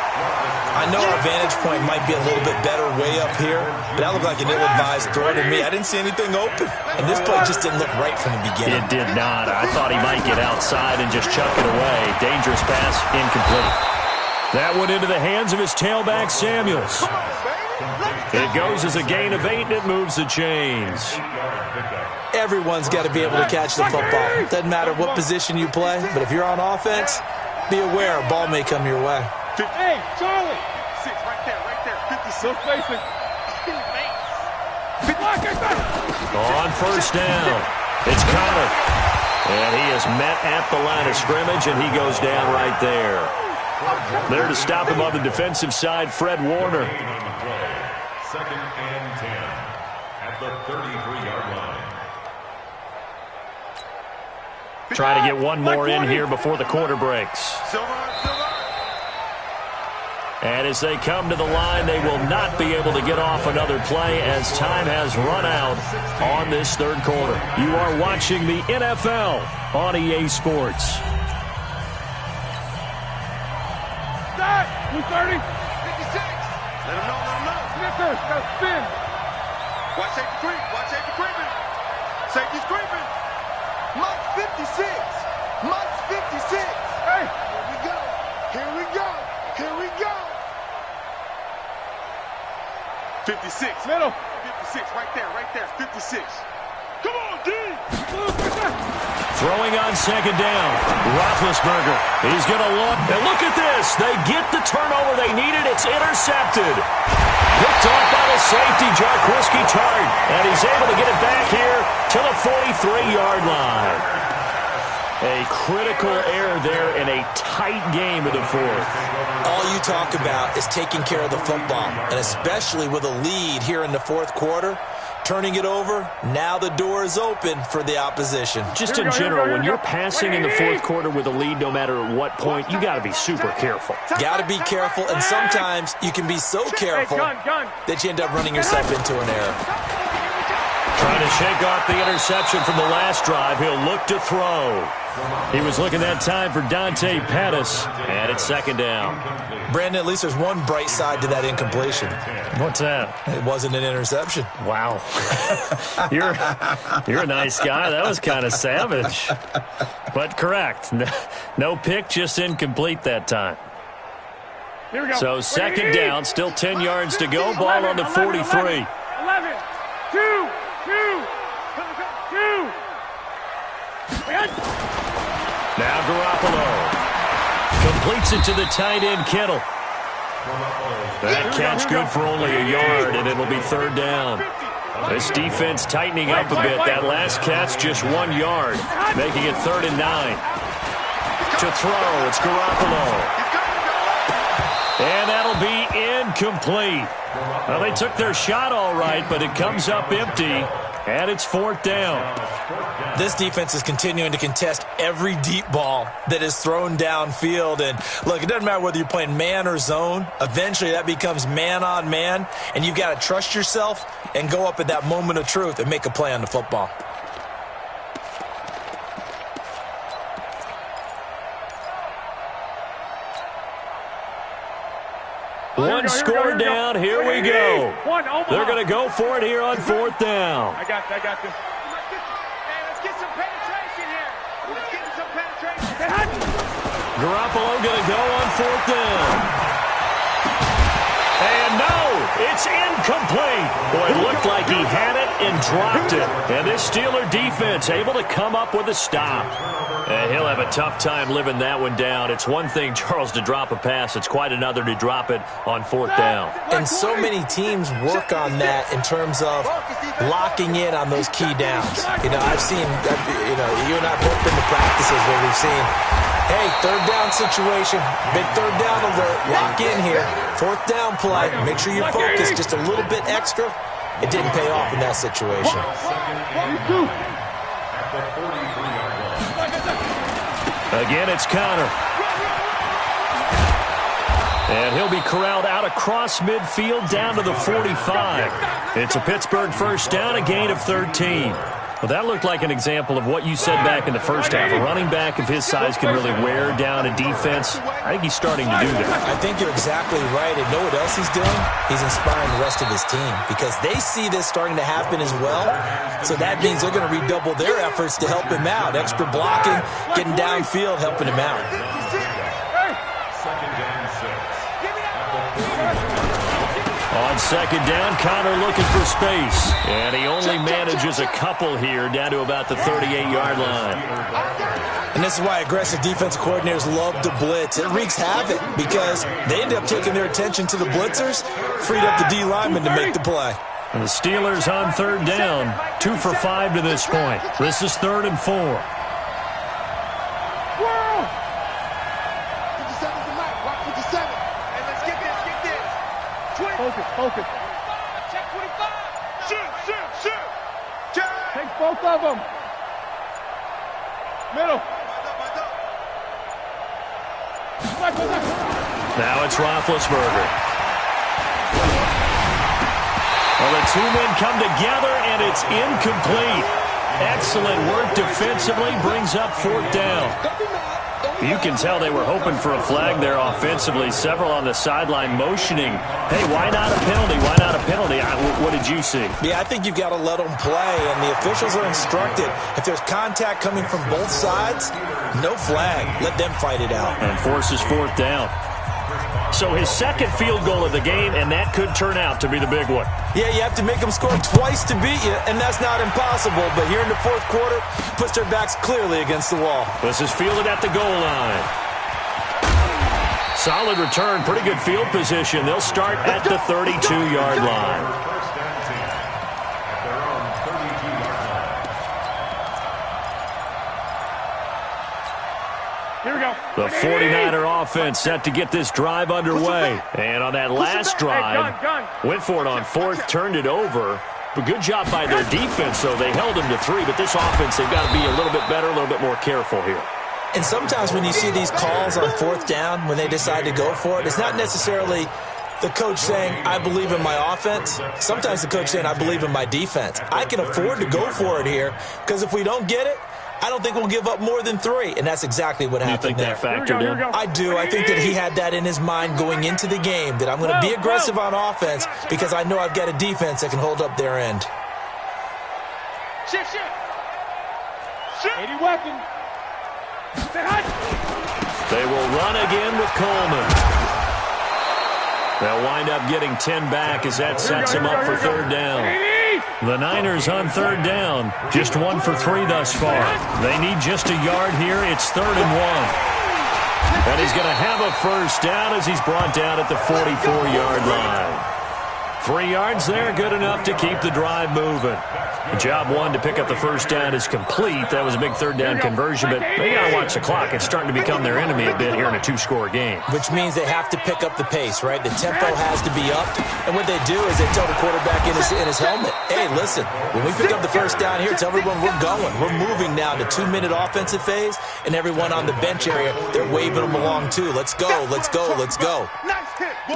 I know our vantage point might be a little bit better way up here, but that looked like an ill-advised throw to me. I didn't see anything open, and this play just didn't look right from the beginning. It did not. I thought he might get outside and just chuck it away. Dangerous pass, incomplete. That went into the hands of his tailback, Samuels. It goes as a gain of 8, and it moves the chains. Everyone's got to be able to catch the football. Doesn't matter what position you play, but if you're on offense, be aware a ball may come your way. Hey, Charlie. 6, right there. 56. No spacing. On first down, it's Connor. And he is met at the line of scrimmage, and he goes down right there. There to stop him on the defensive side, Fred Warner. 2nd and 10 at the 33-yard line. Trying to get one more in here before the quarter breaks. And as they come to the line, they will not be able to get off another play as time has run out on this 3rd quarter. You are watching the NFL on EA Sports. 230. 56. Let him know. Snickers, got to spin. Watch safety creeping. Safety's creeping. Mike's 56. Hey. Here we go. 56. Middle. 56, right there. 56. Come on, D. Throwing on 2nd down, Roethlisberger. He's going to look. And look at this. They get the turnover they needed. It's intercepted. Picked off by the safety, Jarquiski Tart. And he's able to get it back here to the 43-yard line. A critical error there in a tight game of the 4th. All you talk about is taking care of the football, and especially with a lead here in the 4th quarter, turning it over, now the door is open for the opposition. Just in general, when you're passing in the 4th quarter with a lead, no matter at what point, you got to be super careful. Got to be careful, and sometimes you can be so careful that you end up running yourself into an error. Trying to shake off the interception from the last drive. He'll look to throw. He was looking that time for Dante Pettis, and it's second down. Brandon, at least there's one bright side to that incompletion. What's that? It wasn't an interception. Wow. You're a nice guy. That was kind of savage. But correct. No pick, just incomplete that time. Here we go. So second down, still 10 yards to go. Ball on the 43. 11, 2. Now Garoppolo completes it to the tight end, Kittle. That catch good for only a yard, and it'll be third down. This defense tightening up a bit. That last catch, just 1 yard, making it 3rd and 9. To throw, it's Garoppolo. And that'll be incomplete. Well, they took their shot all right, but it comes up empty, and it's 4th down. This defense is continuing to contest every deep ball that is thrown downfield. And, look, it doesn't matter whether you're playing man or zone. Eventually, that becomes man-on-man, and you've got to trust yourself and go up at that moment of truth and make a play on the football. One score down. Here we go. They're going to go for it here on 4th down. I got this. Hey, let's get some penetration here. Let's get some penetration. Garoppolo going to go on 4th down. And no, it's incomplete. Boy, it looked like he had it and dropped it. And this Steeler defense able to come up with a stop. And he'll have a tough time living that one down. It's one thing, Charles, to drop a pass. It's quite another to drop it on 4th down. And so many teams work on that in terms of locking in on those key downs. You know, I've seen, you and I both been to practices where we've seen, hey, 3rd down situation, big 3rd down alert, lock in here. 4th down play, make sure you focus just a little bit extra. It didn't pay off in that situation. Again, it's Connor. And he'll be corralled out across midfield down to the 45. It's a Pittsburgh first down, a gain of 13. Well, that looked like an example of what you said back in the first half. A running back of his size can really wear down a defense. I think he's starting to do that. I think you're exactly right. And know what else he's doing? He's inspiring the rest of his team because they see this starting to happen as well. So that means they're going to redouble their efforts to help him out. Extra blocking, getting downfield, helping him out. On second down, Connor looking for space. And he only manages a couple here down to about the 38-yard line. And this is why aggressive defensive coordinators love to blitz. It wreaks havoc because they end up taking their attention to the blitzers, freed up the D lineman to make the play. And the Steelers on 3rd down, 2 for 5 to this point. This is 3rd and 4. Focus. Check 25. Shoot. Take both of them. Middle. Now it's Roethlisberger. Well, the two men come together, and it's incomplete. Excellent work defensively, brings up 4th down. You can tell they were hoping for a flag there offensively. Several on the sideline motioning, hey, why not a penalty? Why not a penalty? What did you see? Yeah, I think you've got to let them play, and the officials are instructed. If there's contact coming from both sides, no flag. Let them fight it out. And forces 4th down. So his second field goal of the game, and that could turn out to be the big one. Yeah, you have to make them score twice to beat you, and that's not impossible. But here in the 4th quarter, puts their backs clearly against the wall. This is fielded at the goal line. Solid return, pretty good field position. They'll start at the 32-yard line. Here we go. The 49er offense set to get this drive underway. And on that last drive, went for it on 4th, turned it over. But good job by their defense, though. They held them to 3, but this offense, they've got to be a little bit better, a little bit more careful here. And sometimes when you see these calls on 4th down, when they decide to go for it, it's not necessarily The coach saying, I believe in my offense. Sometimes the coach saying, I believe in my defense. I can afford to go for it here because if we don't get it, I don't think we'll give up more than 3. And that's exactly what happened there. You think that factored in? I do. I think that he had that in his mind going into the game, that I'm going to be aggressive on offense because I know I've got a defense that can hold up their end. Shift. 80 weapon. They will run again with Coleman. They'll wind up getting 10 back as that sets them up for 3rd down. The Niners on 3rd down. Just 1 for 3 thus far. They need just a yard here. It's 3rd and 1. And he's going to have a 1st down as he's brought down at the 44-yard line. 3 yards there, good enough to keep the drive moving. Job 1 to pick up the 1st down is complete. That was a big 3rd down conversion, but they got to watch the clock. It's starting to become their enemy a bit here in a 2-score game. Which means they have to pick up the pace, right? The tempo has to be upped. And what they do is they tell the quarterback in his helmet, hey, listen, when we pick up the 1st down here, tell everyone we're going. We're moving now to 2-minute offensive phase, and everyone on the bench area, they're waving them along too. Let's go, let's go, let's go. Nice hit, boy.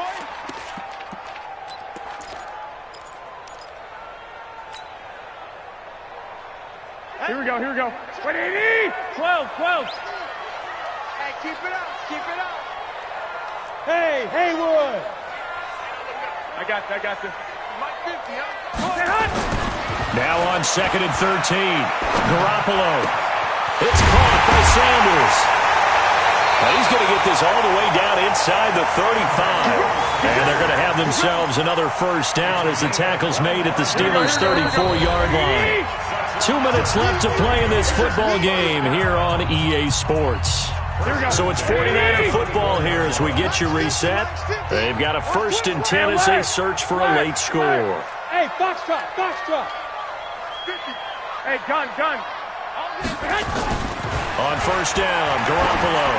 Here we go. 20, 12. Hey, keep it up. Hey, Haywood. I got this. Mike 50, huh? Now on 2nd and 13. Garoppolo. It's caught by Sanders. Now he's going to get this all the way down inside the 35. And they're going to have themselves another 1st down as the tackle's made at the Steelers' 34-yard line. 2 minutes left to play in this football game here on EA Sports. So it's 49er football here as we get you reset. They've got a 1st and 10 as they search for a late score. Hey, box drop. Hey, gun. On 1st down, Garoppolo.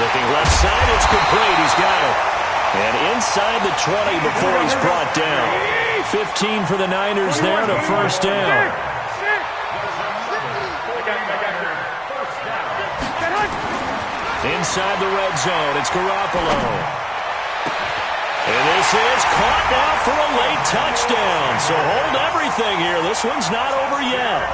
Looking left side, it's complete. He's got it. And inside the 20 before he's brought down. 15 for the Niners there and a 1st down. Inside the red zone, it's Garoppolo. And this is caught now for a late touchdown. So hold everything here. This one's not over yet.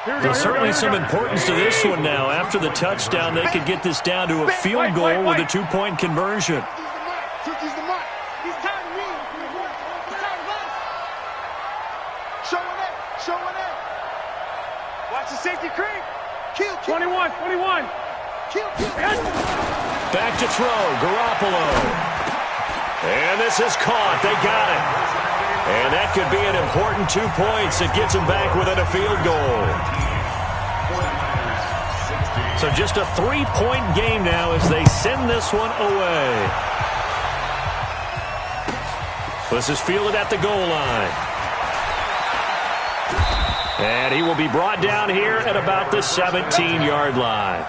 There's certainly some importance to this one now. After the touchdown, they could get this down to a field goal with a 2-point conversion. He's the mark. He's tired of me. He's tired of us. Showing it. Watch the safety creep. Kill. 21. Kill. Back to throw, Garoppolo. And this is caught. They got it. And that could be an important 2 points that gets them back within a field goal. So just a 3-point game now as they send this one away. This is fielded at the goal line. And he will be brought down here at about the 17-yard line.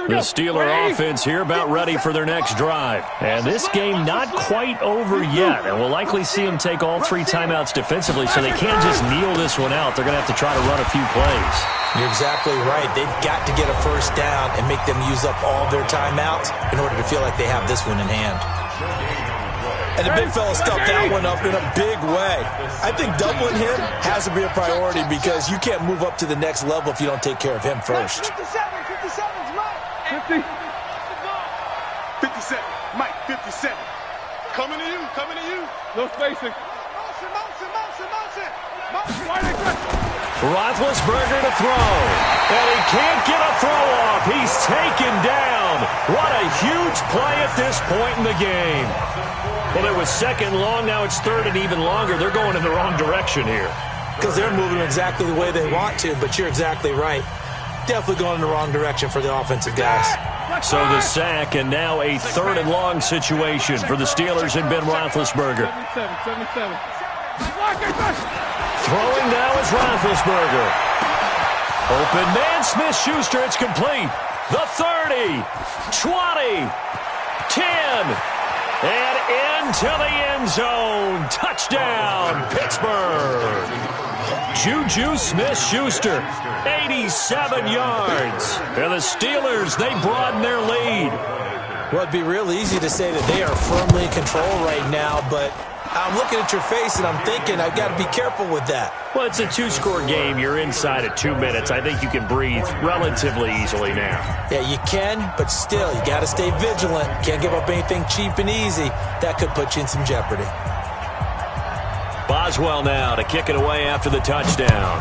The Steeler offense here about ready for their next drive. And this game not quite over yet. And we'll likely see them take all 3 timeouts defensively, so they can't just kneel this one out. They're going to have to try to run a few plays. You're exactly right. They've got to get a 1st down and make them use up all their timeouts in order to feel like they have this one in hand. And the big fella stuffed that one up in a big way. I think doubling him has to be a priority because you can't move up to the next level if you don't take care of him first. 57's Mike. 50. 57. Mike, 57. Coming to you. No spacing. Motion. Roethlisberger to throw. And he can't get a throw off. He's taken down. What a huge play at this point in the game. Well, it was 2nd long. Now it's 3rd and even longer. They're going in the wrong direction here. Because they're moving exactly the way they want to, but you're exactly right. definitely going in the wrong direction for the offensive guys. So the sack, and now a 3rd and long situation for the Steelers and Ben Roethlisberger. 77. Throwing now is Roethlisberger. Open man, Smith-Schuster, it's complete. The 30, 20, 10, and into the end zone. Touchdown, Pittsburgh. Juju Smith-Schuster, 87 yards. And the Steelers, they broaden their lead. Well, it'd be real easy to say that they are firmly in control right now, but I'm looking at your face and I'm thinking I've got to be careful with that. Well, it's a 2-score game. You're inside at 2 minutes. I think you can breathe relatively easily now. Yeah, you can, but still, you got to stay vigilant. Can't give up anything cheap and easy. That could put you in some jeopardy. Boswell now to kick it away after the touchdown.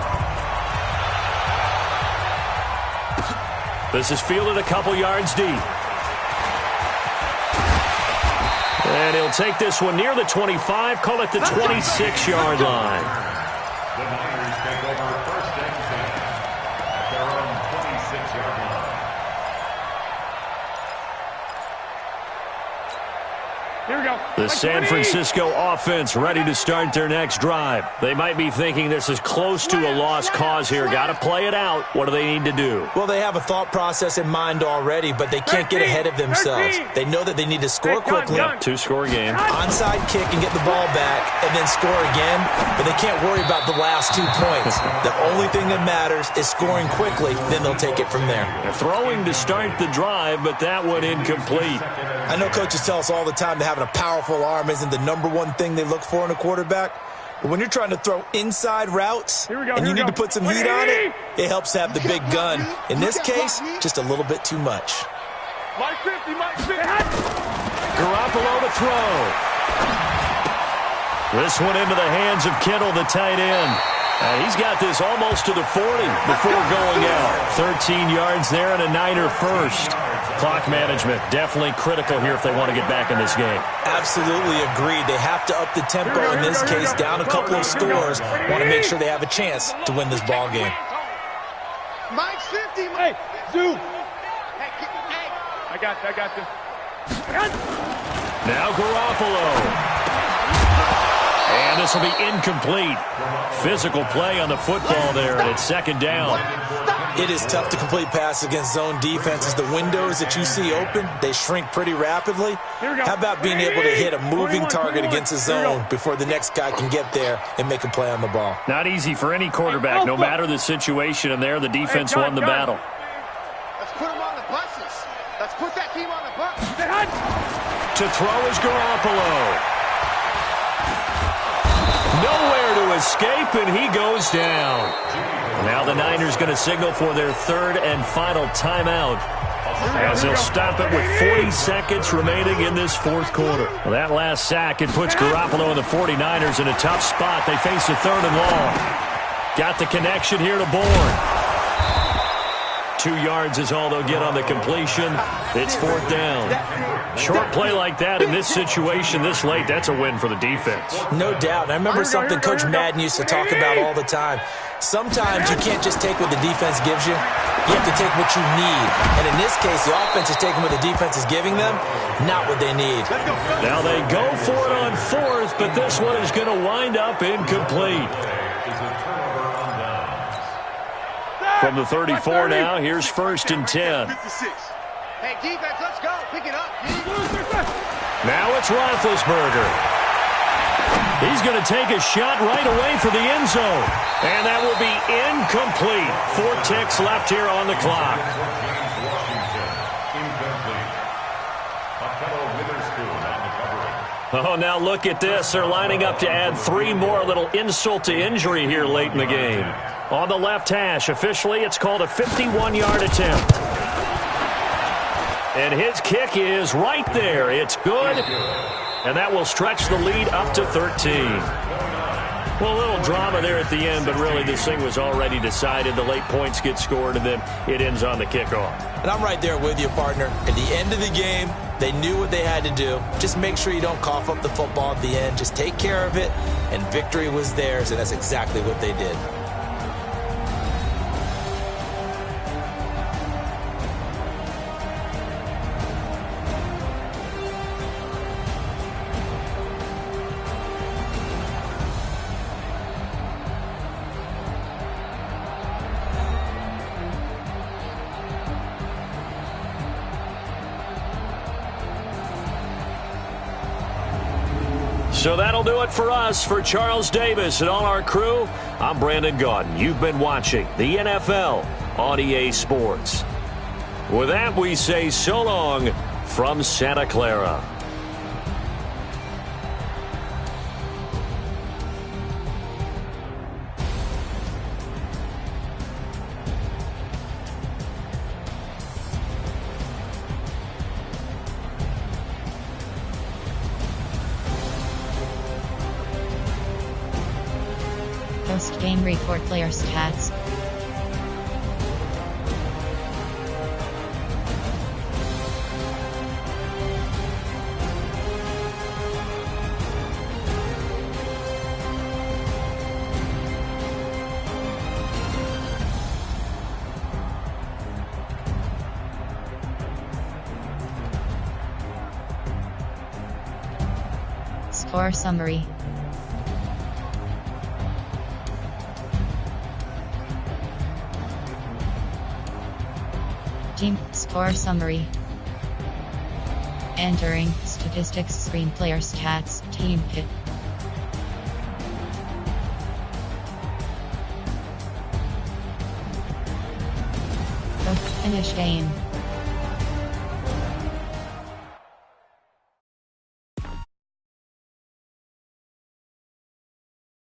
This is fielded a couple yards deep. And he'll take this one near the 25, call it the 26-yard line. The Niners take over 1st and 10 at their own 26-yard line. Here we go. The San Francisco offense ready to start their next drive. They might be thinking this is close to a lost cause here. Got to play it out. What do they need to do? Well, they have a thought process in mind already, but they can't get ahead of themselves. They know that they need to score quickly. 2-score game. Onside kick and get the ball back and then score again, but they can't worry about the last 2 points. The only thing that matters is scoring quickly, then they'll take it from there. They're throwing to start the drive, but that one incomplete. I know coaches tell us all the time that having a powerful arm isn't the #1 thing they look for in a quarterback. But when you're trying to throw inside routes and you need to put some heat on it, it helps to have the big gun. In this case, just a little bit too much. Mike 50, Mike 50. Garoppolo to throw. This one into the hands of Kittle, the tight end. He's got this almost to the 40 before going out. 13 yards there and a Niner first. Clock management definitely critical here if they want to get back in this game. Absolutely agreed. They have to up the tempo in this case, down a couple of scores. Want to make sure they have a chance to win this ball game. Mike 50. Hey, Zoo. I got this. Now Garoppolo. And this will be incomplete. Physical play on the football there, and it's 2nd down. It is tough to complete passes against zone defenses. The windows that you see open, they shrink pretty rapidly. How about being able to hit a moving target against a zone before the next guy can get there and make a play on the ball? Not easy for any quarterback, no matter the situation, and there the defense won the battle. Let's put them on the buses. Let's put that team on the bus. To throw is Garoppolo. Nowhere to escape, and he goes down. Now the Niners going to signal for their 3rd and final timeout, as they'll stop it with 40 seconds remaining in this 4th quarter. Well, that last sack, it puts Garoppolo and the 49ers in a tough spot. They face a 3rd and long. Got the connection here to Bourne. 2 yards is all they'll get on the completion. It's 4th down. Short play like that in this situation this late, that's a win for the defense. No doubt. And I remember something Coach Madden used to talk about all the time. Sometimes you can't just take what the defense gives you. You have to take what you need. And in this case, the offense is taking what the defense is giving them, not what they need. Now they go for it on 4th, but this one is going to wind up incomplete. From the 34 now, here's 1st and 10. Hey, defense, let's go. Pick it up. Now it's Roethlisberger. He's going to take a shot right away for the end zone. And that will be incomplete. 4 ticks left here on the clock. Oh, now look at this. They're lining up to add 3 more. A little insult to injury here late in the game. On the left hash, officially, it's called a 51-yard attempt. And his kick is right there. It's good. And that will stretch the lead up to 13. Well, a little drama there at the end, but really this thing was already decided. The late points get scored, and then it ends on the kickoff. And I'm right there with you, partner. At the end of the game, they knew what they had to do. Just make sure you don't cough up the football at the end. Just take care of it, and victory was theirs, and that's exactly what they did. So that'll do it for us. For Charles Davis and all our crew, I'm Brandon Gaudin. You've been watching the NFL on EA Sports. With that, we say so long from Santa Clara. Post-game report player stats. Score summary. Team score summary. Entering statistics screen player stats team kit. Finish game.